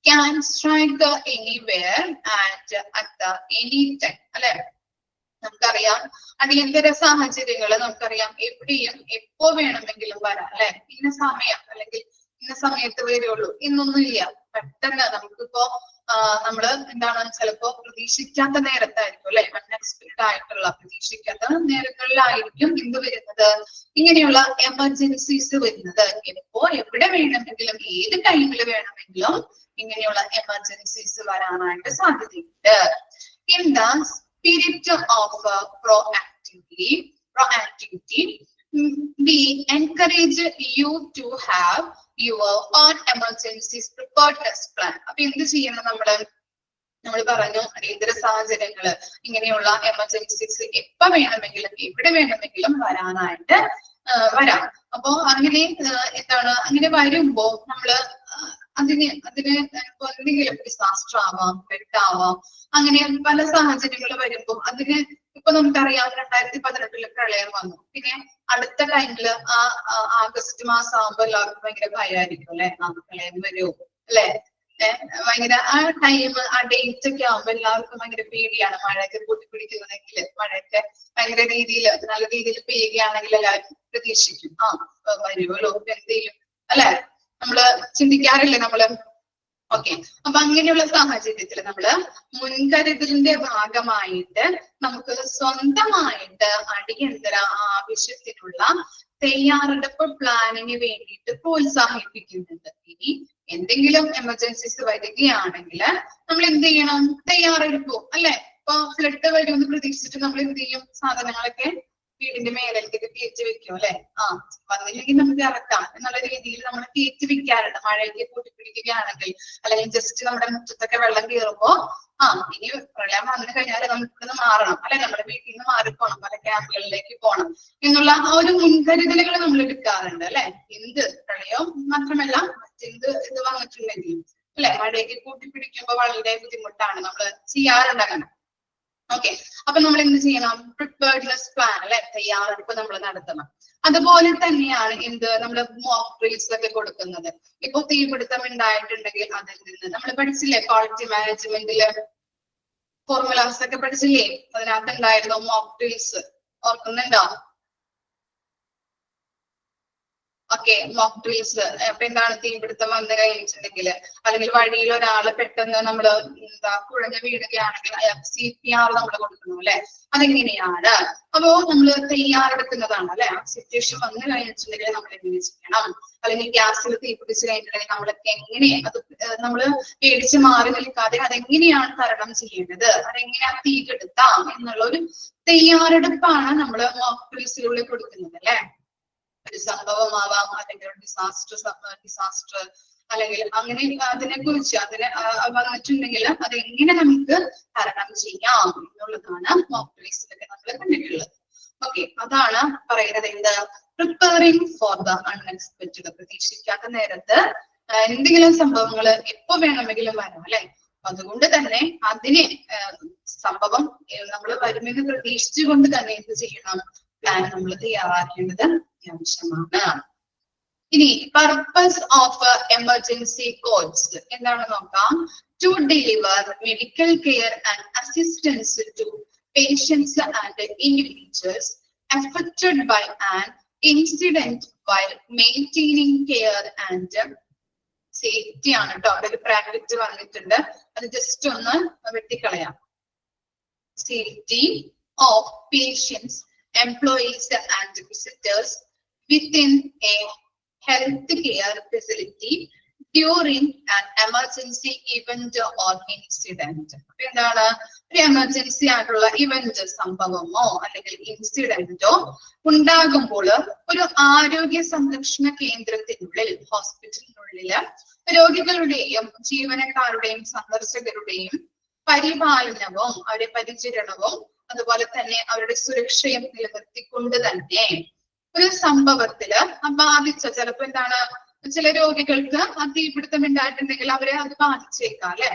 can strike anywhere and at the any time. അല്ലെ, നമുക്കറിയാം അടിയന്തര സാഹചര്യങ്ങൾ നമുക്കറിയാം എവിടെയും എപ്പോ വേണമെങ്കിലും വരാം അല്ലെ. ഇന്ന സമയം അല്ലെങ്കിൽ ഇന്ന സമയത്ത് വരുള്ളൂ എന്നൊന്നുമില്ല. പെട്ടെന്ന് നമുക്കിപ്പോ നമ്മള് എന്താണ്, ചിലപ്പോ പ്രതീക്ഷിക്കാത്ത നേരത്തായിരിക്കും അല്ലെ, അൺഎക്സ്പെക്ടഡ് ആയിട്ടുള്ള പ്രതീക്ഷിക്കാത്ത നേരങ്ങളിലായിരിക്കും എന്ത് വരുന്നത്, ഇങ്ങനെയുള്ള എമർജൻസീസ് വരുന്നത്. എപ്പോ എവിടെ വേണമെങ്കിലും ഏത് ടൈമിൽ വേണമെങ്കിലും ഇങ്ങനെയുള്ള എമർജൻസീസ് വരാനായിട്ട് സാധ്യതയുണ്ട്. In the spirit of proactivity, we encourage you to have your own emergencies preparedness plan. അപ്പൊ എന്ത് ചെയ്യണം നമ്മൾ പറഞ്ഞു, അടിയന്തര സാഹചര്യങ്ങള് ഇങ്ങനെയുള്ള എമർജൻസീസ് എപ്പോ വേണമെങ്കിലും എവിടെ വേണമെങ്കിലും വരാനായിട്ട് വരാം. അപ്പോ അങ്ങനെ എന്താണ്, അങ്ങനെ വരുമ്പോ നമ്മള് അതിന് എന്തെങ്കിലും ഡിസാസ്റ്റർ ആവാം, പെട്ടാവാം, അങ്ങനെ പല സാഹചര്യങ്ങൾ വരുമ്പോൾ അതിന് ഇപ്പൊ നമുക്കറിയാം 2018 പ്രളയം വന്നു. പിന്നെ അടുത്ത ടൈമില് ആഗസ്റ്റ് മാസം ആകുമ്പോ എല്ലാവർക്കും ഭയങ്കര ഭയമായിരിക്കും അല്ലെ, പ്രളയം വരുമോ അല്ലെ, ഭയങ്കര ആ ടൈം ആ ഡേറ്റ് ഒക്കെ ആകുമ്പോ എല്ലാവർക്കും ഭയങ്കര പേടിയാണ്. മഴയൊക്കെ കൂട്ടിപ്പിടിക്കുന്നെങ്കിൽ, മഴയൊക്കെ ഭയങ്കര രീതിയിൽ നല്ല രീതിയിൽ പെയ്യുകയാണെങ്കിൽ എല്ലാവരും പ്രതീക്ഷിക്കും വരുമല്ലോ, എന്ത് ചെയ്യും അല്ലെ, നമ്മള് ചിന്തിക്കാറില്ലേ നമ്മള്. ഓക്കെ, അപ്പൊ അങ്ങനെയുള്ള സാഹചര്യത്തിൽ നമ്മള് മുൻകരുതലിന്റെ ഭാഗമായിട്ട് നമുക്ക് സ്വന്തമായിട്ട് അടിയന്തര ആവശ്യത്തിനുള്ള തയ്യാറെടുപ്പ് പ്ലാനിന് വേണ്ടിയിട്ട് പ്രോത്സാഹിപ്പിക്കുന്നുണ്ട്. ഇനി എന്തെങ്കിലും എമർജൻസീസ് വരികയാണെങ്കിൽ നമ്മൾ എന്ത് ചെയ്യണം, തയ്യാറെടുക്കും അല്ലെ. ഇപ്പൊ ഫ്ലഡ് വരുമെന്ന് പ്രതീക്ഷിച്ചിട്ട് നമ്മൾ എന്ത് ചെയ്യും, സാധനങ്ങളൊക്കെ വീടിന്റെ മേലേക്ക് കയറ്റി വെക്കും അല്ലെ. വന്നില്ലെങ്കിൽ നമുക്ക് ഇറക്കാം എന്നുള്ള രീതിയിൽ നമ്മൾ കയറ്റി വെക്കാറുണ്ട്. മഴയൊക്കെ കൂട്ടിപ്പിടിക്കുകയാണെങ്കിൽ അല്ലെങ്കിൽ ജസ്റ്റ് നമ്മുടെ മുറ്റത്തൊക്കെ വെള്ളം കയറുമ്പോ ഇനി പ്രളയം വന്നു കഴിഞ്ഞാൽ നമുക്കിന്ന് മാറണം അല്ലെ, നമ്മുടെ വീട്ടിൽ നിന്ന് മാറിപ്പോണം, പല ക്യാമ്പുകളിലേക്ക് പോകണം എന്നുള്ള ആ ഒരു മുൻകരുതലുകൾ നമ്മൾ എടുക്കാറുണ്ട് അല്ലെ. എന്ത് പ്രളയം മാത്രമല്ല മറ്റെന്ത് ഇത് വന്നിട്ടുണ്ടെങ്കിലും അല്ലെ, മഴയൊക്കെ കൂട്ടിപ്പിടിക്കുമ്പോ വളരെ ബുദ്ധിമുട്ടാണ്, നമ്മൾ ചെയ്യാറുണ്ട് അങ്ങനെ. ഓക്കെ, അപ്പൊ നമ്മൾ എന്ത് ചെയ്യണം, പ്രിപ്പയർഡ്നെസ് പ്ലാൻ അല്ലെ, തയ്യാറെടുപ്പ് നമ്മൾ നടത്തണം. അതുപോലെ തന്നെയാണ് എന്ത്, നമ്മള് മോക്ക് ഡ്രിൽസ് ഒക്കെ കൊടുക്കുന്നത്. ഇപ്പൊ തീപിടുത്തം ഉണ്ടായിട്ടുണ്ടെങ്കിൽ അതിൽ നിന്ന് നമ്മൾ പഠിച്ചില്ലേ, ക്വാളിറ്റി മാനേജ്മെന്റില് ഫോർമുലാസ് ഒക്കെ പഠിച്ചില്ലേ, അതിനകത്ത് ഉണ്ടായിരുന്നു മോക്ക് ഡ്രിൽസ്, ഓർക്കുന്നുണ്ടോ? Okay, mock drills. അപ്പൊ എന്താണ്, തീപിടുത്തം വന്നു കഴിഞ്ഞിട്ടുണ്ടെങ്കിൽ അല്ലെങ്കിൽ വഴിയിൽ ഒരാള് പെട്ടെന്ന് നമ്മള് കുഴഞ്ഞു വീഴുകയാണെങ്കിൽ അയാൾക്ക് CPR നമ്മൾ കൊടുക്കുന്നു അല്ലെ, അതെങ്ങനെയാണ്? അപ്പോ നമ്മള് തയ്യാറെടുക്കുന്നതാണ് അല്ലെ. ആ സിറ്റുവേഷൻ വന്നു കഴിഞ്ഞിട്ടുണ്ടെങ്കിൽ നമ്മൾ എങ്ങനെ ചെയ്യണം, അല്ലെങ്കിൽ ഗ്യാസിൽ തീ പിടിച്ചു കഴിഞ്ഞിട്ടുണ്ടെങ്കിൽ നമ്മളൊക്കെ എങ്ങനെ അത് നമ്മള് പേടിച്ച് മാറി നിൽക്കാതെ അതെങ്ങനെയാണ് തരണം ചെയ്യേണ്ടത്, അതെങ്ങനെയാണ് തീ കെടുത്താം എന്നുള്ള ഒരു തയ്യാറെടുപ്പാണ് നമ്മള് മോക്ക് ഡ്രിൽസിലൂടെ കൊടുക്കുന്നത് അല്ലെ. ഒരു സംഭവമാവാം, അല്ലെങ്കിൽ ഒരു ഡിസാസ്റ്റർ അല്ലെങ്കിൽ അങ്ങനെ അതിനെ കുറിച്ച് വന്നിട്ടുണ്ടെങ്കിൽ അതെങ്ങനെ നമുക്ക് തരണം ചെയ്യാം എന്നുള്ളതാണ് മോക്ക് ഡ്രിൽസിലൊക്കെ നമ്മൾ കണ്ടിട്ടുള്ളത്. ഓക്കെ, അതാണ് പറയുന്നത് എന്ത്, പ്രിപ്പയറിംഗ് ഫോർ ദ അൺഎക്സ്പെക്റ്റഡ്. പ്രതീക്ഷിക്കാത്ത നേരത്ത് എന്തെങ്കിലും സംഭവങ്ങൾ എപ്പോ വേണമെങ്കിലും വരാം അല്ലെ. അതുകൊണ്ട് തന്നെ അതിനെ സംഭവം നമ്മൾ വരുമെന്ന് പ്രതീക്ഷിച്ചുകൊണ്ട് തന്നെ എന്ത് ചെയ്യണം, പ്ലാൻ നമ്മൾ തയ്യാറാക്കേണ്ടത് അത്യാവശ്യമാണ്. ഇനി പർപ്പസ് ഓഫ് എമർജൻസി കോഡ്സ് എന്താണ് നോക്കാം. To deliver medical care and assistance to patients and individuals affected by an incident while maintaining care and safety ആണ് കേട്ടോ. അവിടെ ഒരു ബ്രാക്കറ്റ് വന്നിട്ടുണ്ട്, അത് ജസ്റ്റ് ഒന്ന് വെട്ടിക്കളയാം. Safety of patients, employees and visitors within a healthcare facility during an emergency event or incident. അപ്പൊ എന്താണ്, ഒരു എമർജൻസി ആയിട്ടുള്ള ഇവന്റ്, സംഭവമോ അല്ലെങ്കിൽ ഇൻസിഡന്റോ ഉണ്ടാകുമ്പോൾ ഒരു ആരോഗ്യ സംരക്ഷണ കേന്ദ്രത്തിനുള്ളിൽ, ഹോസ്പിറ്റലിനുള്ളില് രോഗികളുടെയും ജീവനക്കാരുടെയും സന്ദർശകരുടെയും പരിപാലനവും അവരുടെ പരിചരണവും അതുപോലെ തന്നെ അവരുടെ സുരക്ഷയും നിലനിർത്തിക്കൊണ്ട് തന്നെ ഒരു സംഭവത്തില് ബാധിച്ച, ചിലപ്പോ എന്താണ്, ചില രോഗികൾക്ക് ആ തീപിടുത്തം ഉണ്ടായിട്ടുണ്ടെങ്കിൽ അവരെ അത് ബാധിച്ചേക്കാം അല്ലെ.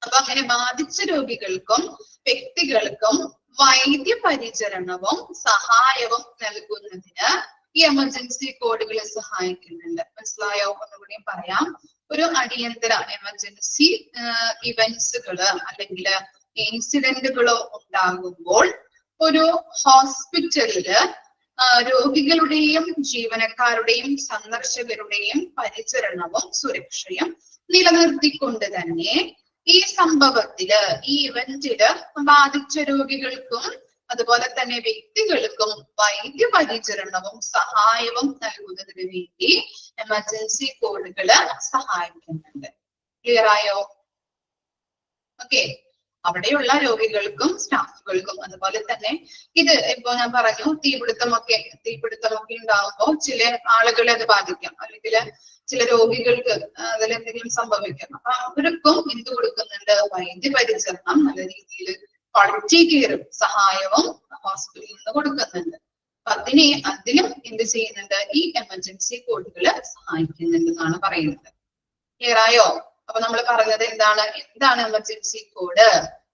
അപ്പൊ അങ്ങനെ ബാധിച്ച രോഗികൾക്കും വ്യക്തികൾക്കും വൈദ്യപരിചരണവും സഹായവും നൽകുന്നതിന് ഈ എമർജൻസി കോഡുകളെ സഹായിക്കുന്നുണ്ട്. മനസ്സിലായോ? ഒന്നുകൂടി പറയാം. ഒരു അടിയന്തര എമർജൻസി ഇവന്റ്സുകള് അല്ലെങ്കിൽ ഇൻസിഡന്റുകളോ ഉണ്ടാകുമ്പോൾ ഒരു ഹോസ്പിറ്റലില് രോഗികളുടെയും ജീവനക്കാരുടെയും സന്ദർശകരുടെയും പരിചരണവും സുരക്ഷയും നിലനിർത്തിക്കൊണ്ട് തന്നെ ഈ സംഭവത്തില്, ഈ ഇവന്റില് ബാധിച്ച രോഗികൾക്കും അതുപോലെ തന്നെ വ്യക്തികൾക്കും വൈദ്യപരിചരണവും സഹായവും നൽകുന്നതിന് വേണ്ടി എമർജൻസി കോഡുകള് സഹായിക്കുന്നുണ്ട്. ക്ലിയർ ആയോ? ഓക്കെ, അവിടെയുള്ള രോഗികൾക്കും സ്റ്റാഫുകൾക്കും അതുപോലെ തന്നെ ഇത് ഇപ്പൊ ഞാൻ പറഞ്ഞു, തീപിടുത്തമൊക്കെ ഉണ്ടാകുമ്പോൾ ചില ആളുകളെ അത് ബാധിക്കാം, അല്ലെങ്കിൽ ചില രോഗികൾക്ക് അതിലെന്തെങ്കിലും സംഭവിക്കാം. അപ്പൊ അവർക്കും എന്ത് കൊടുക്കുന്നുണ്ട്, വൈദ്യപരിചരണം, നല്ല രീതിയിൽ ക്വാളിറ്റി കെയറും സഹായവും ഹോസ്പിറ്റലിൽ നിന്ന് കൊടുക്കുന്നുണ്ട്. അപ്പൊ അതിനും എന്ത് ചെയ്യുന്നുണ്ട്, ഈ എമർജൻസി കോഡുകള് സഹായിക്കുന്നുണ്ട് എന്നാണ് പറയുന്നത്. ക്ലിയർ ആയോ? അപ്പൊ നമ്മൾ പറഞ്ഞത് എന്താണ് എമർജൻസി കോഡ്?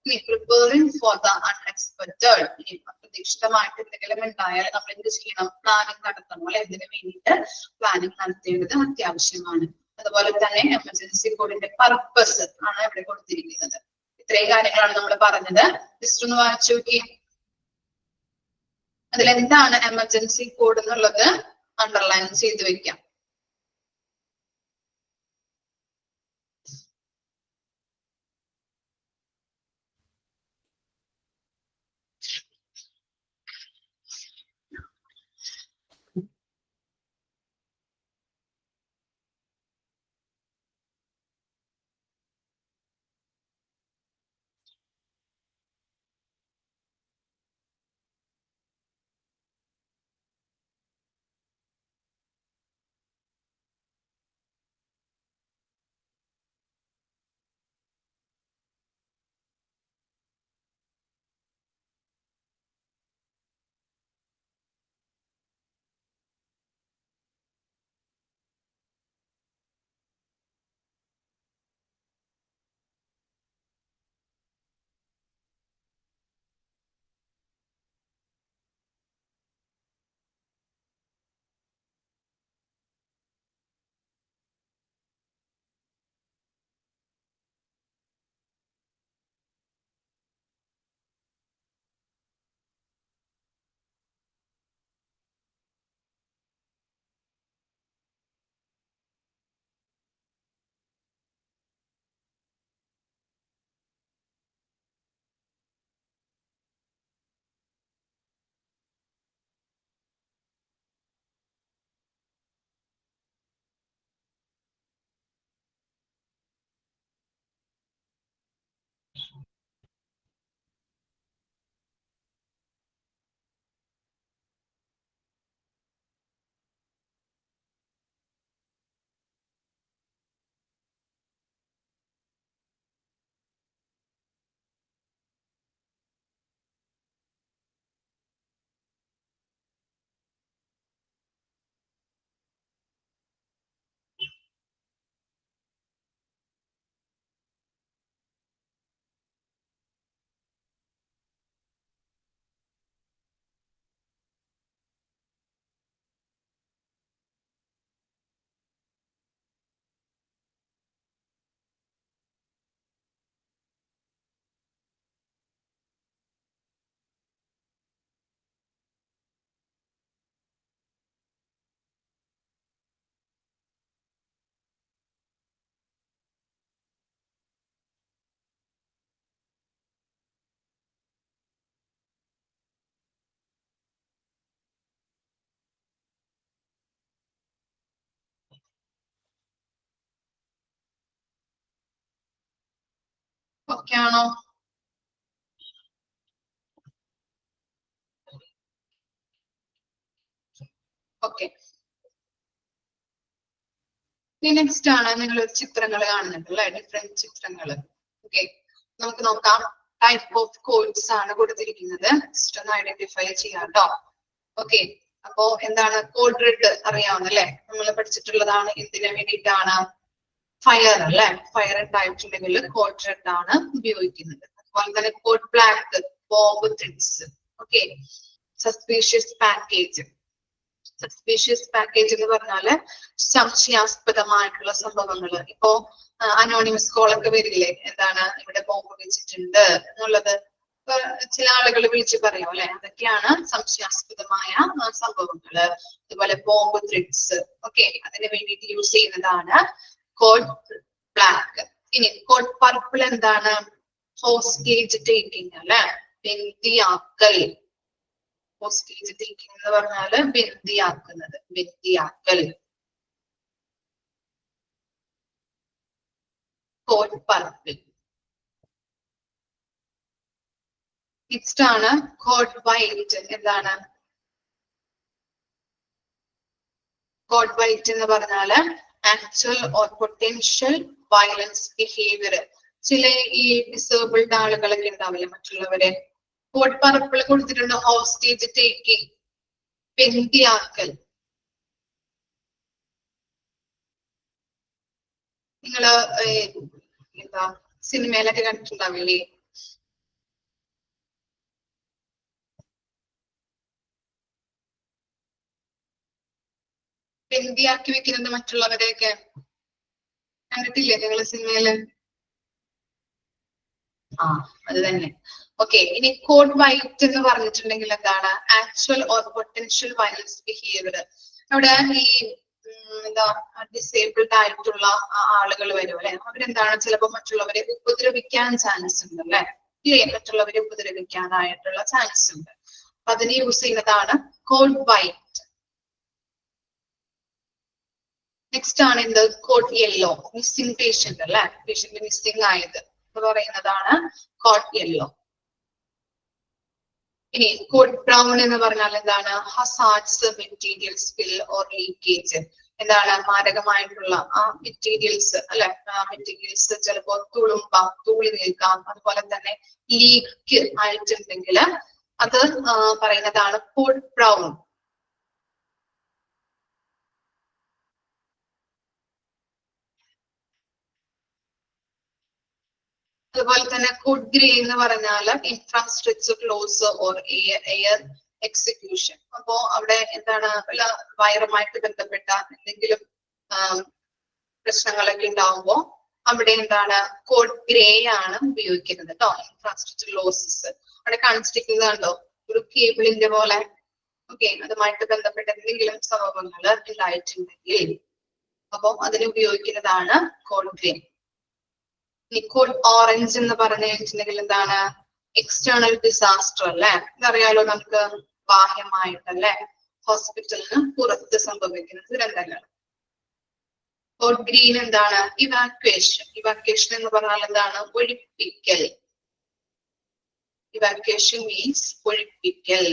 ഇനി പ്രിപ്പയറിംഗ് ഫോർ ദ അൺഎക്സ്പെക്റ്റഡ്. ഇനി അപ്രതീക്ഷിതമായിട്ട് എന്തെങ്കിലും ഉണ്ടായാൽ നമ്മൾ എന്ത് ചെയ്യണം, പ്ലാനിങ് നടത്തണം അല്ലെ. ഇതിന് വേണ്ടിയിട്ട് പ്ലാനിങ് നടത്തേണ്ടത് അത്യാവശ്യമാണ്. അതുപോലെ തന്നെ എമർജൻസി കോഡിന്റെ പർപ്പസ് ആണ് ഇവിടെ കൊടുത്തിരിക്കുന്നത്. ഇത്രയും കാര്യങ്ങളാണ് നമ്മൾ പറഞ്ഞത്. ജസ്റ്റ് ഒന്ന് വായിച്ചു നോക്കി, അതിലെന്താണ് എമർജൻസി കോഡ് എന്നുള്ളത് അണ്ടർലൈൻ ചെയ്ത് വെക്കാം. ഓക്കെ ആണോ? ഓക്കെ. നെക്സ്റ്റ് ആണ് നിങ്ങൾ ചിത്രങ്ങൾ കാണുന്നുണ്ട് അല്ലെ, ഡിഫറെന്റ് ചിത്രങ്ങൾ. ഓക്കെ, നമുക്ക് നോക്കാം. ടൈപ്പ് ഓഫ് കോഡ്സ് ആണ് കൊടുത്തിരിക്കുന്നത്. ജസ്റ്റ് ഒന്ന് ഐഡന്റിഫൈ ചെയ്യാം കേട്ടോ. ഓക്കെ, അപ്പോ എന്താണ് കോഡ് റെഡ് അറിയാവുന്നല്ലേ, നമ്മൾ പഠിച്ചിട്ടുള്ളതാണ്. എന്തിനു വേണ്ടിയിട്ടാണ്? ഫയർ അല്ലെ, ഫയർ ഉണ്ടായിട്ടുണ്ടെങ്കിൽ കോഡ് റെഡ് ആണ് ഉപയോഗിക്കുന്നത്. അതുപോലെ തന്നെ code black, bomb threads. Okay, suspicious package. Suspicious package എന്ന് പറഞ്ഞാല് സംശയാസ്പദമായിട്ടുള്ള സംഭവങ്ങൾ. ഇപ്പോ അനോണിമസ് കോളൊക്കെ വരില്ലേ, എന്താണ് ഇവിടെ ബോംബ് വെച്ചിട്ടുണ്ട് എന്നുള്ളത് ചില ആളുകൾ വിളിച്ച് പറയും അല്ലെ, അതൊക്കെയാണ് സംശയാസ്പദമായ സംഭവങ്ങള്. അതുപോലെ ബോംബ് ത്രെഡ്സ്. ഓക്കെ, അതിന് വേണ്ടിയിട്ട് യൂസ് ചെയ്യുന്നതാണ് കോഡ് ബ്ലാക്ക്. ഇനി കോഡ് പർപ്പിൾ എന്താണ്? ഹോസ്റ്റേജ് ടേക്കിംഗ് അല്ലെ, ബന്ദിയാക്കൽ. ഹോസ്റ്റേജ് ടേക്കിംഗ് എന്ന് പറഞ്ഞാല് ബന്ദിയാക്കുന്നത്, ബന്ദിയാക്കൽ. Code purple. നെക്സ്റ്റ് ആണ് കോഡ് വൈറ്റ്. എന്താണ് കോഡ് വൈറ്റ് എന്ന് പറഞ്ഞാല് actual or potential violence behaviour. ചില ഈ ഡിസേബിൾഡ് ആളുകളൊക്കെ ഉണ്ടാവില്ലേ, മറ്റുള്ളവരെ. കോഡ് പർപ്പിൾ കൊടുത്തിട്ടുണ്ട് ഹോസ്റ്റേജ് ടേക്കിംഗ്, ബന്ദിയാക്കൽ. നിങ്ങള് എന്താ സിനിമയിലൊക്കെ കണ്ടിട്ടുണ്ടാവില്ലേ, ബന്ദിയാക്കി വെക്കുന്നത് മറ്റുള്ളവരെയൊക്കെ കണ്ടിട്ടില്ലേ നിങ്ങൾ സിനിമയില്? ആ, അത് തന്നെ. ഓക്കെ, ഇനി കോഡ് വൈറ്റ് എന്ന് പറഞ്ഞിട്ടുണ്ടെങ്കിൽ എന്താണ്? Actual or potential violence behaviour. അവിടെ ഈ എന്താ ഡിസേബിൾഡ് ആയിട്ടുള്ള ആളുകൾ വരും അല്ലെ, അവരെന്താണ് ചിലപ്പോൾ മറ്റുള്ളവരെ ഉപദ്രവിക്കാൻ ചാൻസ് ഉണ്ട് അല്ലെ, ഇല്ലേ? മറ്റുള്ളവരെ ഉപദ്രവിക്കാനായിട്ടുള്ള ചാൻസ് ഉണ്ട്. അപ്പൊ അതിന് യൂസ് ചെയ്യുന്നതാണ് കോഡ് വൈറ്റ്. നെക്സ്റ്റ് ആണ് എന്ത്? Code yellow. മിസ്സിംഗ് പേഷ്യന്റ് അല്ലെ, പേഷ്യന്റ് മിസ്സിംഗ് ആയത് എന്ന് പറയുന്നതാണ് കോഡ് യെല്ലോ. ഇനി കോഡ് ബ്രൗൺ എന്ന് പറഞ്ഞാൽ എന്താണ്? Hazards, material spill or leakage. എന്താണ്? മാരകമായിട്ടുള്ള ആ മെറ്റീരിയൽസ് അല്ലെ, മെറ്റീരിയൽസ് ചിലപ്പോൾ തുളുമ്പാം, തൂളി നിൽക്കാം. അതുപോലെ തന്നെ ലീക്ക് ആയിട്ടുണ്ടെങ്കിൽ അത് പറയുന്നതാണ് കോഡ് ബ്രൗൺ. അതുപോലെ തന്നെ കോഡ് ഗ്രേ എന്ന് പറഞ്ഞാൽ infrastructure close or air execution. അപ്പോ അവിടെ എന്താണ്? വയറുമായിട്ട് ബന്ധപ്പെട്ട എന്തെങ്കിലും പ്രശ്നങ്ങളൊക്കെ ഉണ്ടാവുമ്പോ അവിടെ എന്താണ്? കോഡ് ഗ്രേ ആണ് ഉപയോഗിക്കുന്നത് കേട്ടോ. ഇൻഫ്രാസ്ട്രക്ചർ ലോസസ് അവിടെ കാണിച്ചിരിക്കുന്നതുണ്ടോ, ഒരു കേബിളിന്റെ പോലെ. ഓക്കെ, അതുമായിട്ട് ബന്ധപ്പെട്ട എന്തെങ്കിലും സംഭവങ്ങൾ ഉണ്ടായിട്ടുണ്ടെങ്കിൽ അപ്പൊ അതിന് ഉപയോഗിക്കുന്നതാണ് കോഡ് ഗ്രേ. കോഡ് ഓറഞ്ച് എന്ന് പറഞ്ഞു കഴിഞ്ഞിട്ടുണ്ടെങ്കിൽ എന്താണ്? എക്സ്റ്റേണൽ ഡിസാസ്റ്റർ അല്ലെ, ഇതറിയാലോ നമുക്ക്, ബാഹ്യമായിട്ടല്ലേ, ഹോസ്പിറ്റലിന് പുറത്ത് സംഭവിക്കുന്ന ദുരന്തങ്ങൾ. കോഡ് ഗ്രീൻ എന്താണ്? ഇവാക്വേഷൻ. ഇവാക്വേഷൻ എന്ന് പറഞ്ഞാൽ എന്താണ്? ഒഴിപ്പിക്കൽ. ഇവാക്വേഷൻ മീൻസ് ഒഴിപ്പിക്കൽ.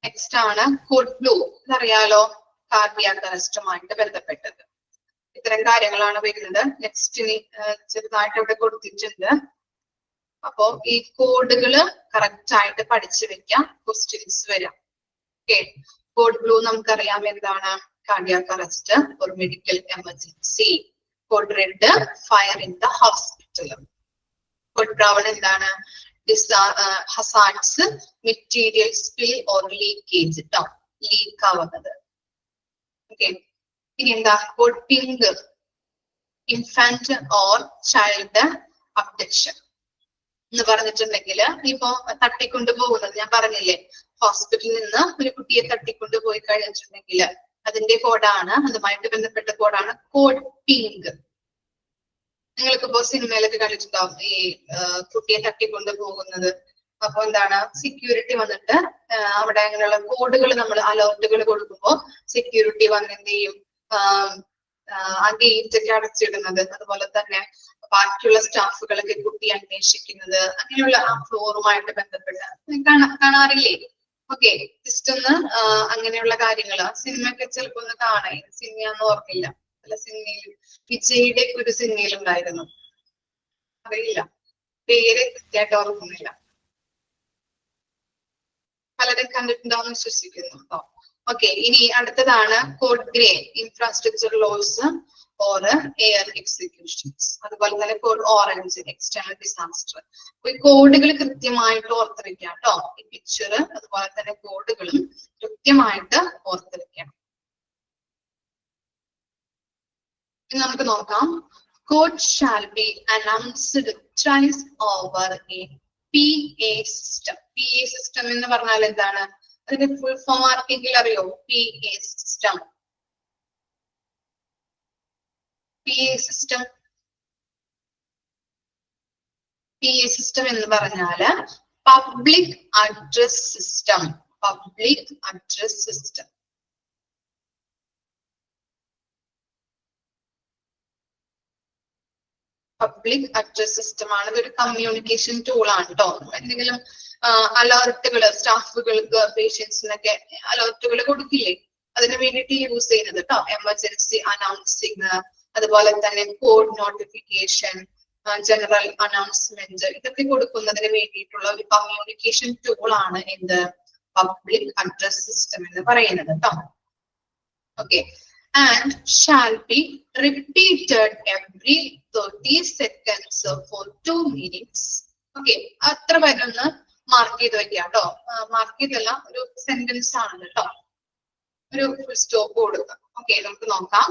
നെക്സ്റ്റ് ആണ് കോഡ് ബ്ലൂ. ഇതറിയാലോ, കാർഡിയാക് അറസ്റ്റുമായിട്ട് ബന്ധപ്പെട്ടത്. ഇത്തരം കാര്യങ്ങളാണ് വരുന്നത്. നെക്സ്റ്റ് ചെറുതായിട്ട് ഇവിടെ കൊടുത്തിട്ടുണ്ട്. അപ്പോ ഈ കോഡുകള് കറക്റ്റ് ആയിട്ട് പഠിച്ചു വെക്കാം, ക്വസ്റ്റ്യൻസ് വരാം. ഓക്കെ, കോഡ് ബ്ലൂ നമുക്കറിയാം എന്താണ്? Cardiac arrest or medical emergency. Code red fire in the hospital. Code brown എന്താണ്? Hazards, material spill or leakage ട്ടോ, ലീക്ക് ആവുന്നത്. ഓക്കെ, ഇനി എന്താ? Code pink infant or child abduction എന്ന് പറഞ്ഞിട്ടുണ്ടെങ്കിൽ ഇപ്പോ തട്ടിക്കൊണ്ടു പോകുന്നത് ഞാൻ പറഞ്ഞില്ലേ, ഹോസ്പിറ്റലിൽ നിന്ന് ഒരു കുട്ടിയെ തട്ടിക്കൊണ്ടു പോയി കഴിഞ്ഞിട്ടുണ്ടെങ്കിൽ അതിന്റെ കോഡാണ്, അതുമായിട്ട് ബന്ധപ്പെട്ട കോഡാണ് കോഡ് പിങ്ക്. നിങ്ങൾക്കിപ്പോ സിനിമയിലൊക്കെ കണ്ടിട്ടുണ്ടാവും ഈ കുട്ടിയെ തട്ടിക്കൊണ്ടു പോകുന്നത്. അപ്പൊ എന്താണ്? സെക്യൂരിറ്റി വന്നിട്ട് അവിടെ അങ്ങനെയുള്ള കോഡുകൾ നമ്മൾ അലേർട്ടുകൾ കൊടുക്കുമ്പോൾ സെക്യൂരിറ്റി വന്ന് എന്ത് ചെയ്യും? ആ ഗേറ്റ് ഒക്കെ അടച്ചിടുന്നത്, അതുപോലെ തന്നെ ബാക്കിയുള്ള സ്റ്റാഫുകളൊക്കെ കുട്ടി അന്വേഷിക്കുന്നത്, അങ്ങനെയുള്ള ആ ഫ്ലോറുമായിട്ട് ബന്ധപ്പെട്ട് കാണാറില്ലേ? ഓക്കെ, ജസ്റ്റ് ഒന്ന് അങ്ങനെയുള്ള കാര്യങ്ങൾ സിനിമയൊക്കെ ചിലപ്പോ ഒന്ന് കാണാം. സിനിമയാന്ന് ഓർക്കില്ല, അല്ല സിനിമയിൽ വിജയുടെ ഒരു സിനിമയിലുണ്ടായിരുന്നു, അറിയില്ല, പേര് കൃത്യമായിട്ട് ഓർക്കുന്നില്ല. പലരും കണ്ടിട്ടുണ്ടാവും വിശ്വസിക്കുന്നു കേട്ടോ. ഓക്കെ, ഇനി അടുത്തതാണ് code grey, infrastructure loss or air executions. അതുപോലെ തന്നെ കോഡ് ഓറഞ്ച്, എക്സ്റ്റേണൽ ഡിസാസ്റ്റർ. ഈ കോഡുകൾ കൃത്യമായിട്ട് ഓർത്തിരിക്കാം കേട്ടോ. ഈ പിക്ചർ അതുപോലെ തന്നെ കോഡുകളും കൃത്യമായിട്ട് ഓർത്തിരിക്കണം. ഇനി നമുക്ക് നോക്കാം. Code shall be announced thrice over a PA system. PA system എന്ന് പറഞ്ഞാൽ എന്താണ്? അതിന്റെ ഫുൾ ഫോം ആർക്കെങ്കിലും അറിയോ? PA system. PA system. PA system എന്ന് പറഞ്ഞാല് public address system. Public address system. Public address system ആണ്. ഇതൊരു കമ്മ്യൂണിക്കേഷൻ ടൂൾ ആണ് കേട്ടോ. എന്തെങ്കിലും അലേർട്ടുകൾ സ്റ്റാഫുകൾക്ക് പേഷ്യൻസിനൊക്കെ അലേർട്ടുകൾ കൊടുക്കില്ലേ, അതിന് വേണ്ടിയിട്ട് യൂസ് ചെയ്യുന്നത് കേട്ടോ. എമർജൻസി അനൗൺസിങ്, അതുപോലെ തന്നെ കോഡ് നോട്ടിഫിക്കേഷൻ, ജനറൽ അനൗൺസ്മെന്റ്, ഇതൊക്കെ കൊടുക്കുന്നതിന് വേണ്ടിയിട്ടുള്ള ഒരു കമ്മ്യൂണിക്കേഷൻ ടൂൾ ആണ് എന്ത്? പബ്ലിക് അഡ്രസ് സിസ്റ്റം എന്ന് പറയുന്നത് കേട്ടോ. Okay, and shall be repeated every 30 seconds for 2 minutes. Okay, അത്ര വരുന്ന മാർക്ക് ചെയ്ത് വെക്കാം കേട്ടോ. മാർക്ക് ചെയ്തല്ല, ഒരു സെന്റൻസ് ആണ് കേട്ടോ. ഒരു ഫുൾ സ്റ്റോപ്പ് കൊടുക്കാം. ഓക്കെ, നമുക്ക് നോക്കാം.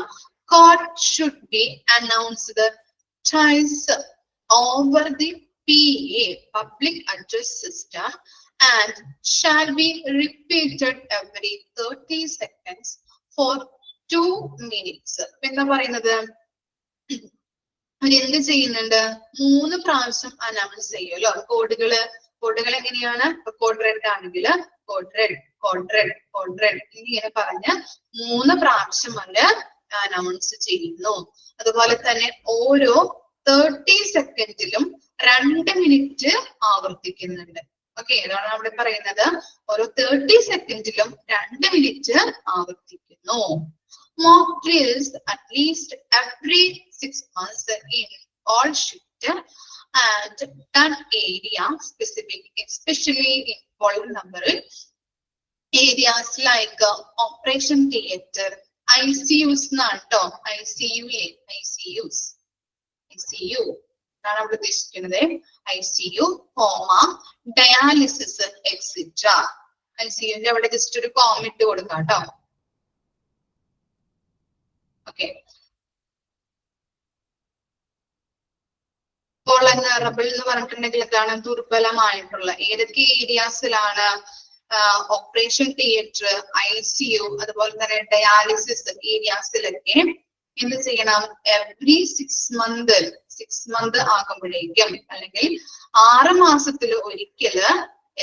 Code should be announced twice over the PA, public address system, and shall be repeated every 30 seconds for 2 minutes. എന്താ പറയുന്നത്? അവരെന്ത് ചെയ്യുന്നുണ്ട്? 3 പ്രാവശ്യം അനൗൺസ് ചെയ്യുമല്ലോ കോഡുകൾ എങ്ങനെയാണ്? കോഡ് റെഡ് ആണെങ്കിൽ code red, code red, code red ഇങ്ങനെ പറഞ്ഞ് 3 പ്രാവശ്യം അവര് അനൗൺസ് ചെയ്യുന്നു. അതുപോലെ തന്നെ ഓരോ 30 സെക്കൻഡിലും 2 മിനിറ്റ് ആവർത്തിക്കുന്നുണ്ട്. ഓക്കെ, അതാണ് അവിടെ പറയുന്നത്. ഓരോ 30 സെക്കൻഡിലും 2 മിനിറ്റ് ആവർത്തിക്കുന്നു. Mock drills at least every 6 months in all shift and done area specific, especially in volume number areas like operation theatre, ICUs നാട്ടോ. ICU ആണ് അവിടെ ഉദ്ദേശിക്കുന്നത്. ICU, coma, dialysis etcetera. ICUന്റെ അവിടെ ജസ്റ്റ് ഒരു കോമ ഇട്ട് കൊടുക്കാം കേട്ടോ. ഓക്കെ, വൾനറബിൾ എന്ന് പറഞ്ഞിട്ടുണ്ടെങ്കിൽ എന്താണ്? ദുർബലമായിട്ടുള്ള. ഏതൊക്കെ ഏരിയാസിലാണ്? ഓപ്പറേഷൻ തിയേറ്റർ, ICU, അതുപോലെ തന്നെ ഡയാലിസിസ് ഏരിയാസിലൊക്കെ എന്ത് ചെയ്യണം? എവറി 6 മന്ത് ആകുമ്പോഴേക്കും, അല്ലെങ്കിൽ 6 മാസത്തിൽ ഒരിക്കല്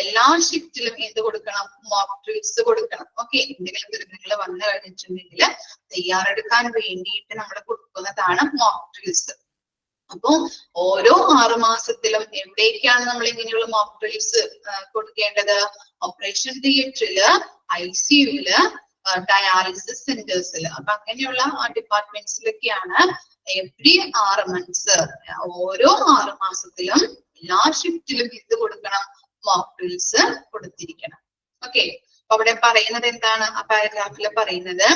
എല്ലാ ഷിഫ്റ്റിലും എന്ത് കൊടുക്കണം? മോക്ക് ഡ്രിൽസ് കൊടുക്കണം. ഓക്കെ, എന്തെങ്കിലും ദുരിതങ്ങൾ വന്നു കഴിഞ്ഞിട്ടുണ്ടെങ്കിൽ തയ്യാറെടുക്കാൻ വേണ്ടിയിട്ട് നമ്മൾ കൊടുക്കുന്നതാണ് മോക്ക് ഡ്രിൽസ്. അപ്പൊ ഓരോ 6 മാസത്തിലും എവിടേക്കാണ് നമ്മൾ ഇങ്ങനെയുള്ള മോക്ക് ഡ്രിൽസ് കൊടുക്കേണ്ടത്? ഓപ്പറേഷൻ തിയേറ്ററില്, ICUല്, ഡയാലിസിസ് സെന്റേഴ്സിൽ. അപ്പൊ അങ്ങനെയുള്ള ഡിപ്പാർട്ട്മെന്റ്സിലൊക്കെയാണ് എവറി 6 മന്ത്സ്, ഓരോ 6 മാസത്തിലും എല്ലാ ഷിഫ്റ്റിലും എന്ത് കൊടുക്കണം? Mock drills കൊടുത്തിരിക്കണം. ഓക്കെ, അപ്പൊ അവിടെ പറയുന്നത് എന്താണ്? ആ പാരഗ്രാഫിൽ പറയുന്നത്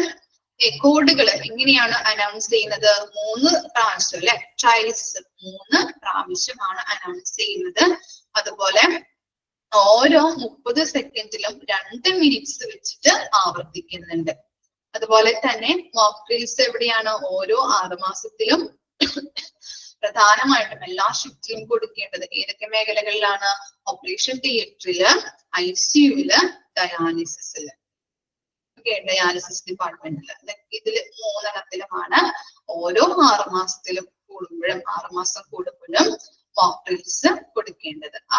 കോഡുകൾ എങ്ങനെയാണ് അനൗൺസ് ചെയ്യുന്നത്? 3 പ്രാവശ്യം അല്ലെ, ട്രയൽസ് 3 പ്രാവശ്യമാണ് അനൗൺസ് ചെയ്യുന്നത്. അതുപോലെ ഓരോ 30 സെക്കൻഡിലും 2 മിനിറ്റ്സ് വെച്ചിട്ട് ആവർത്തിക്കുന്നുണ്ട്. അതുപോലെ തന്നെ മോക്ക് ഡ്രിൽസ് എവിടെയാണ്? ഓരോ 6 മാസത്തിലും പ്രധാനമായിട്ടും എല്ലാ ഷിഫ്റ്റിലും കൊടുക്കേണ്ടത് ഏതൊക്കെ മേഖലകളിലാണ്? ഓപ്പറേഷൻ തിയേറ്ററില്, ICUല്, ഡയാലിസിസില്. ഓക്കെ, ഡയാലിസിസ് ഡിപ്പാർട്ട്മെന്റില്. ഇതിൽ 3 എണ്ണത്തിലുമാണ് ഓരോ 6 മാസത്തിലും കൂടുമ്പോഴും 6 മാസം കൂടുമ്പോഴും മോക്ക് ഡ്രിൽസ് കൊടുക്കേണ്ടത്. ആ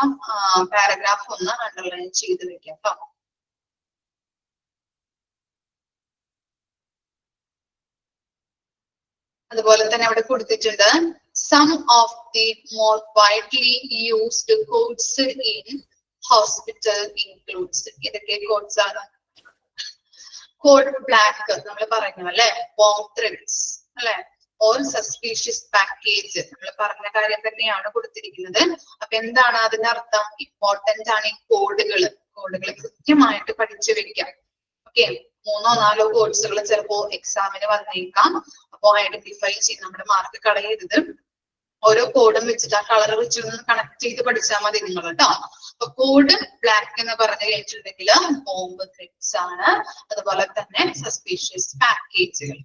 പാരഗ്രാഫ് ഒന്ന് അണ്ടർലൈൻ ചെയ്ത് വെക്കാം കേട്ടോ. അതുപോലെ തന്നെ അവിടെ കൊടുത്തിട്ടുണ്ട് some of the more widely used codes in hospital includes. ഇതൊക്കെ codes ആണ്. കോഡ് ബ്ലാക്ക് നമ്മൾ പറഞ്ഞു അല്ലെ, warm threads അല്ലെ, or suspicious package നമ്മൾ പറഞ്ഞ കാര്യം തന്നെയാണ് കൊടുത്തിരിക്കുന്നത്. അപ്പൊ എന്താണ് അതിന്റെ അർത്ഥം? ഇമ്പോർട്ടന്റ് ആണ് ഈ കോഡുകൾ കൃത്യമായിട്ട് പഠിച്ചു വെക്കാം. ഓക്കെ, 3-4 കോഴ്സുകൾ ചിലപ്പോ എക്സാമിന് വന്നേക്കാം. അപ്പൊ ഐഡന്റിഫൈ ചെയ്ത് നമ്മുടെ മാർക്ക് കളയരുത്. ഓരോ കോഡും വെച്ചിട്ട് ആ കളർ വെച്ചൊന്ന് കണക്ട് ചെയ്ത് പഠിച്ചാൽ മതി നിങ്ങൾ കേട്ടോ. അപ്പൊ കോഡ് ബ്ലാക്ക് എന്ന് പറഞ്ഞു കഴിഞ്ഞിട്ടുണ്ടെങ്കിൽ ബോംബ് ത്രെഡ്സ് ആണ്. അതുപോലെ തന്നെ സസ്പീഷ്യസ് പാക്കേജുകൾ.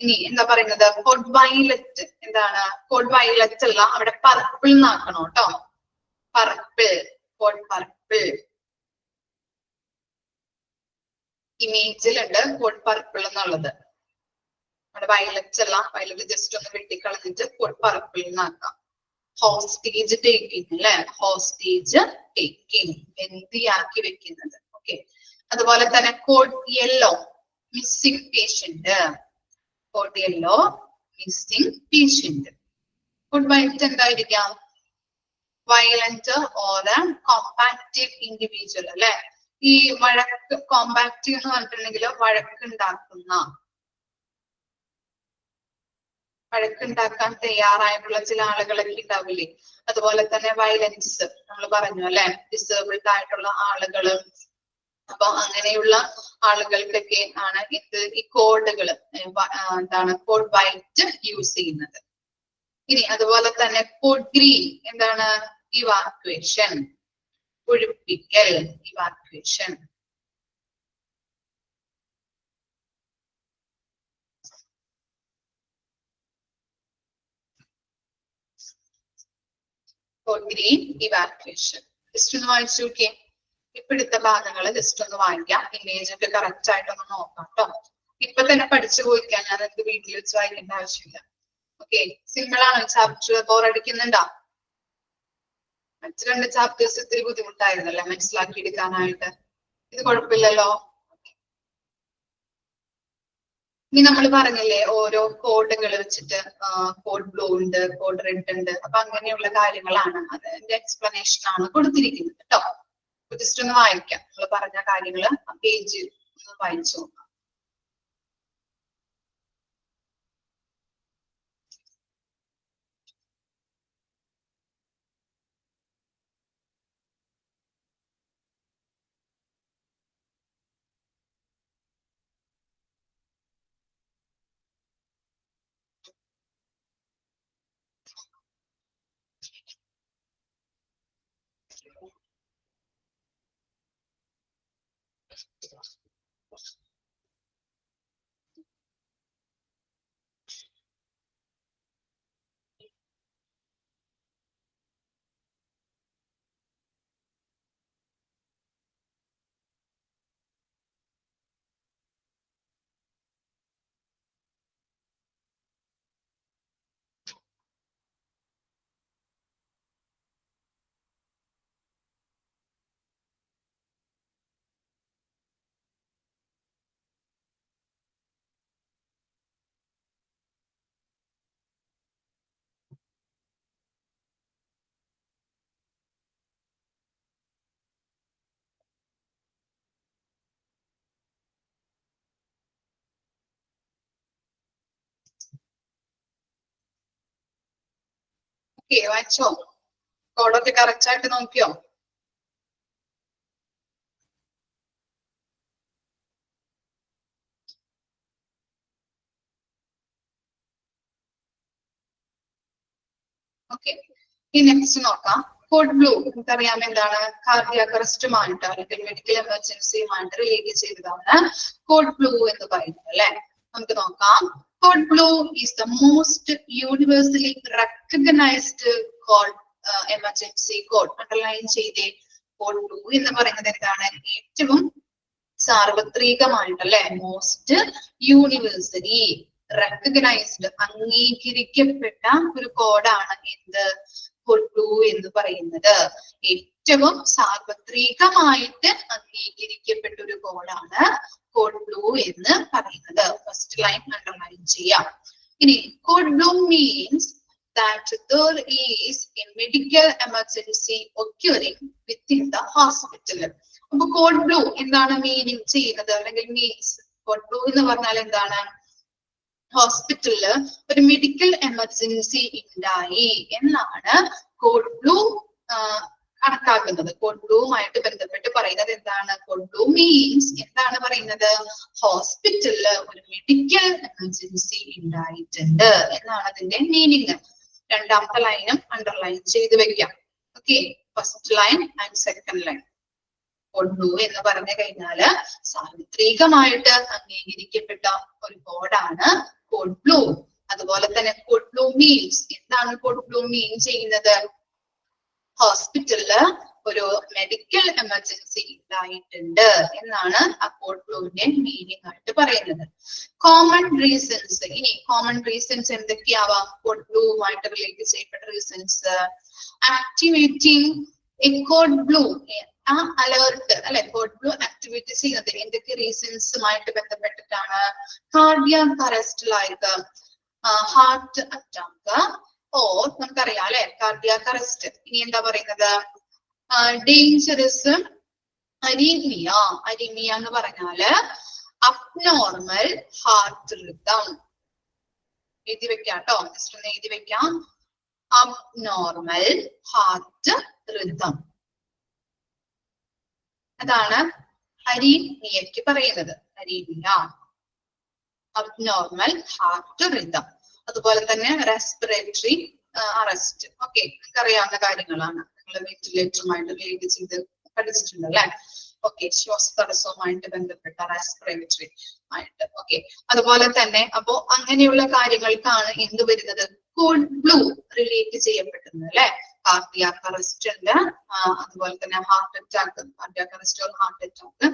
ഇനി എന്താ പറയുന്നത്? Code violet. എന്താണ് കോഡ് വയലറ്റ്? അല്ല, അവിടെ പർപ്പിൾ എന്നാക്കണം കേട്ടോ. Purple, code purple. ഇമേജിലുണ്ട് കോഡ് പർപ്പിൾ എന്നുള്ളത്. അവിടെ വയലറ്റ് അല്ല, വയലറ്റ് ജസ്റ്റ് ഒന്ന് വെട്ടിക്കളഞ്ഞിട്ട് കോഡ് പർപ്പിൾ എന്നാക്കാം. ഹോസ്റ്റേജ് ടേക്കിംഗ് അല്ലെ, ഹോസ്റ്റേജ് ടേക്കിംഗ്, ബന്ദിയാക്കി വെക്കുന്നത്. ഓക്കെ, അതുപോലെ തന്നെ code yellow, missing patient. Code yellow, missing patient. Code violet എന്തായിരിക്കാം? വയലന്റ് ഓർ കോമ്പാക്റ്റീവ് ഇൻഡിവിജ്വൽ അല്ലെ. ഈ വഴക്ക്, കോമ്പാക്റ്റീവ് എന്ന് പറഞ്ഞിട്ടുണ്ടെങ്കിൽ വഴക്കുണ്ടാക്കാൻ തയ്യാറായിട്ടുള്ള ചില ആളുകളൊക്കെ ഉണ്ടാവില്ലേ. അതുപോലെ തന്നെ വയലൻസ് നമ്മൾ പറഞ്ഞു അല്ലെ, ഡിസേബിൾഡ് ആയിട്ടുള്ള ആളുകള്. അപ്പൊ അങ്ങനെയുള്ള ആളുകൾക്കൊക്കെ ആണ് ഈ കോഡുകൾ എന്താണ് കോഡ് വൈറ്റ് യൂസ് ചെയ്യുന്നത്. ഇനി അതുപോലെ തന്നെ കോഡ് ഗ്രീൻ എന്താണ്? ഇവാക്വേഷൻ, ഒഴിപ്പിക്കൽ, evacuation. Code green, evacuation. Just ഒന്ന് വായിച്ചു നോക്കിയേ. ഇപ്പോഴത്തെ ഭാഗങ്ങൾ ജസ്റ്റ് ഒന്ന് വായിക്കാം. ഇമേജ് ഒക്കെ കറക്റ്റ് ആയിട്ടൊന്ന് നോക്കാം കേട്ടോ. ഇപ്പൊ തന്നെ പഠിച്ചു പോയിക്കാൻ ഞാൻ എനിക്ക് വീട്ടിൽ വെച്ച് വായിക്കേണ്ട ആവശ്യമില്ല. ഓക്കെ, സിമ്പിൾ ആണ്. ചാപ്റ്റർ ബോറടിക്കുന്നുണ്ടോ? മറ്റു 2 ചാപ്റ്റേഴ്സ് ഇത്തിരി ബുദ്ധിമുട്ടായിരുന്നല്ലേ മനസ്സിലാക്കി എടുക്കാനായിട്ട്. ഇത് കുഴപ്പമില്ലല്ലോ. ഇനി നമ്മൾ പറഞ്ഞില്ലേ ഓരോ കോഡുകൾ വെച്ചിട്ട്, കോഡ് ബ്ലൂ ഉണ്ട്, കോഡ് റെഡ് ഉണ്ട്. അപ്പൊ അങ്ങനെയുള്ള കാര്യങ്ങളാണ്, അതിന്റെ എക്സ്പ്ലനേഷൻ ആണ് കൊടുത്തിരിക്കുന്നത് കേട്ടോ. ജസ്റ്റ് ഒന്ന് വായിക്കാം. നമ്മൾ പറഞ്ഞ കാര്യങ്ങൾ ആ പേജ് ഒന്ന് വായിച്ചു നോക്കാം. ഓക്കെ, വായിച്ചോ? കോഡൊക്കെ കറക്റ്റ് ആയിട്ട് നോക്കിയോ? ഓക്കെ, ഈ നെക്സ്റ്റ് നോക്കാം. കോഡ് ബ്ലൂ നമുക്കറിയാം എന്താണ്? കാർഡിയാക് അറസ്റ്റുമായിട്ട് അല്ലെങ്കിൽ മെഡിക്കൽ എമർജൻസിയുമായിട്ട് റിലേറ്റ് ചെയ്തതാണ് കോഡ് ബ്ലൂ എന്ന് പറയുന്നത് അല്ലെ. നമുക്ക് നോക്കാം. Code blue is the most universally recognised code emergency code. Underline ചെയ്തേ. കോഡ് ബ്ലൂ എന്ന് പറയുന്നത് എന്താണ്? ഏറ്റവും സാർവത്രികമായിട്ട് അല്ലെ, മോസ്റ്റ് യൂണിവേഴ്സലി റെക്കഗ്നൈസ്ഡ്, അംഗീകരിക്കപ്പെട്ട ഒരു കോഡാണ് എന്ത്? കോഡ് ബ്ലൂ എന്ന് പറയുന്നത്. ഏറ്റവും സാർവത്രികമായിട്ട് അംഗീകരിക്കപ്പെട്ട ഒരു കോഡാണ് കോഡ് ബ്ലൂ എന്ന് പറയുന്നത്. ഫസ്റ്റ് ലൈൻ അണ്ടർലൈൻ ചെയ്യാം. ഇനി code blue means that there is a medical emergency occurring within the hospital. അപ്പൊ കോഡ് ബ്ലൂ എന്താണ് മീനിങ് ചെയ്യുന്നത് അല്ലെങ്കിൽ മീൻസ് കോഡ് ബ്ലൂ എന്ന് പറഞ്ഞാൽ എന്താണ് ഹോസ്പിറ്റലില് ഒരു മെഡിക്കൽ എമർജൻസി ഉണ്ടായി എന്നാണ് കോഡ് ബ്ലൂ കണക്കാക്കുന്നത്. കോഡ് ബ്ലൂവുമായിട്ട് ബന്ധപ്പെട്ട് പറയുന്നത് എന്താണ്? കോഡ് ബ്ലൂ മീൻസ് എന്താണ് പറയുന്നത്? ഹോസ്പിറ്റലില് ഒരു മെഡിക്കൽ എമർജൻസി ഉണ്ടായിട്ടുണ്ട് എന്നാണ് അതിന്റെ മീനിങ്. രണ്ടാമത്തെ ലൈനും അണ്ടർലൈൻ ചെയ്ത് വെക്കാം. Okay, first line and second line. Code blue എന്ന് പറഞ്ഞു കഴിഞ്ഞാല് സാർവത്രികമായിട്ട് അംഗീകരിക്കപ്പെട്ട ഒരു കോഡാണ് കോഡ് ബ്ലൂ. അതുപോലെ തന്നെ കോഡ് ബ്ലൂ മീൻസ് എന്താണ്? കോഡ് ബ്ലൂ മീൻ ചെയ്യുന്നത് ഹോസ്പിറ്റലില് ഒരു മെഡിക്കൽ എമർജൻസി ഉണ്ടായിട്ടുണ്ട് എന്നാണ് ആ കോഡ് ബ്ലൂവിന്റെ മീനിങ് ആയിട്ട് പറയുന്നത്. Common reasons. ഇനി കോമൺ റീസൺസ് എന്തൊക്കെയാവാം? കോഡ് ബ്ലൂവുമായിട്ട് റിലേറ്റ് ചെയ്യപ്പെട്ട reasons activating a code blue, ആ അലേർട്ട് അല്ലെ, കോഡ് ബ്ലൂ ആക്ടിവേറ്റ് ചെയ്യുന്നത് എന്തൊക്കെ റീസൺസുമായിട്ട് ബന്ധപ്പെട്ടിട്ടാണ്? Cardiac arrest like heart attack or നമുക്കറിയാം അല്ലെ കാർഡിയാക് അറസ്റ്റ്. ഇനി എന്താ പറയുന്നത്? ഡേഞ്ചറസ് അരീമിയ. അരീമിയ എന്ന് പറഞ്ഞാല് അബ്നോർമൽ ഹാർട്ട് റിതം. എഴുതി വെക്കാട്ടോ, ജസ്റ്റ് ഒന്ന് എഴുതി വെക്കാം. അബ്നോർമൽ ഹാർട്ട് റിതം, അതാണ് അരീമിയക്ക് പറയുന്നത്. അരീമിയ അബ്നോർമൽ ഹാർട്ട് റിതം. അതുപോലെ തന്നെ റെസ്പിറേറ്ററി അറസ്റ്റ്. ഓക്കെ, നിങ്ങൾക്ക് അറിയാവുന്ന കാര്യങ്ങളാണ്, നിങ്ങൾ വെന്റിലേറ്ററുമായിട്ട് റിലേറ്റ് ചെയ്ത് പഠിച്ചിട്ടുണ്ട് അല്ലെ. ഓക്കെ, ശ്വാസതടസ്സവുമായിട്ട് ബന്ധപ്പെട്ട റെസ്പിറേറ്ററി ആയിട്ട്. ഓക്കെ, അതുപോലെ തന്നെ അപ്പോ അങ്ങനെയുള്ള കാര്യങ്ങൾക്കാണ് എന്ത് വരുന്നത്? കോഡ് ബ്ലൂ റിലേറ്റ് ചെയ്യപ്പെടുന്നത് അല്ലെ. കാർഡിയാക് അറസ്റ്റ് ഉണ്ട്, അതുപോലെ തന്നെ heart attack, cardiac arrest or heart attack,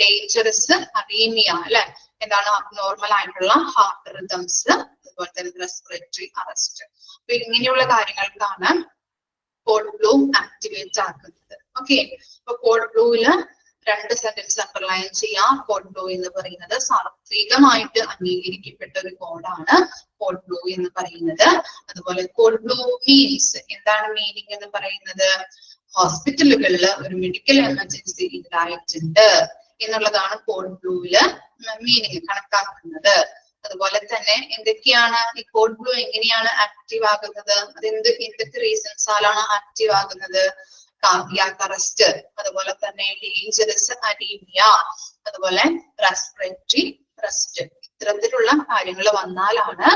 dangerous arrhythmia അല്ലെ, എന്താണ് അബ്നോർമൽ ആയിട്ടുള്ള ഹാർട്ട് റിതംസ്, അതുപോലെ തന്നെ റെസ്പിറേറ്ററി അറസ്റ്റ്. അപ്പൊ ഇങ്ങനെയുള്ള കാര്യങ്ങൾക്കാണ് കോഡ് ബ്ലൂ ആക്ടിവേറ്റ് ആക്കുന്നത്. ഓക്കെ, അപ്പൊ കോഡ് ബ്ലൂവില് രണ്ട് സെന്റൻസ് അണ്ടർലൈൻ ചെയ്യാം. കോഡ് ബ്ലൂ എന്ന് പറയുന്നത് സാർവത്രികമായിട്ട് അംഗീകരിക്കപ്പെട്ട ഒരു കോഡാണ് കോഡ് ബ്ലൂ എന്ന് പറയുന്നത്. അതുപോലെ കോഡ് ബ്ലൂ മീൻസ് എന്താണ് മീനിങ് എന്ന് പറയുന്നത്? ഹോസ്പിറ്റലുകളിൽ ഒരു മെഡിക്കൽ എമർജൻസി ഉണ്ടായിട്ടുണ്ട് എന്നുള്ളതാണ് കോഡ് ബ്ലൂവില് മീനിങ് കണക്കാക്കുന്നത്. അതുപോലെ തന്നെ എന്തൊക്കെയാണ് ഈ കോഡ് ബ്ലൂ എങ്ങനെയാണ് ആക്റ്റീവ് ആകുന്നത്? എന്തൊക്കെ റീസൺസാലാണ് ആക്റ്റീവ് ആകുന്നത്? കാർഡിയാക് അറസ്റ്റ്, അതുപോലെ തന്നെ ഡേഞ്ചറസ് അരീമിയ, അതുപോലെ റെസ്പിറേറ്ററി അറസ്റ്റ്. ഇത്തരത്തിലുള്ള കാര്യങ്ങൾ വന്നാലാണ്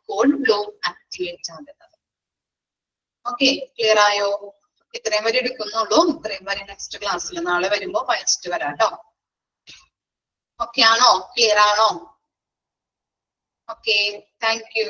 കോഡ് ബ്ലൂ ആക്ടിവേറ്റ് ആകുന്നത്. ഓക്കെ, ക്ലിയർ ആയോ? ഇത്രയും വരെ എടുക്കുന്നുള്ളൂ. ഇത്രയും വരെ നെക്സ്റ്റ് ക്ലാസ്സിൽ നാളെ വരുമ്പോ വായിച്ചിട്ട് വരാം കേട്ടോ. ഓക്കെ ആണോ? ക്ലിയർ ആണോ? Okay, thank you.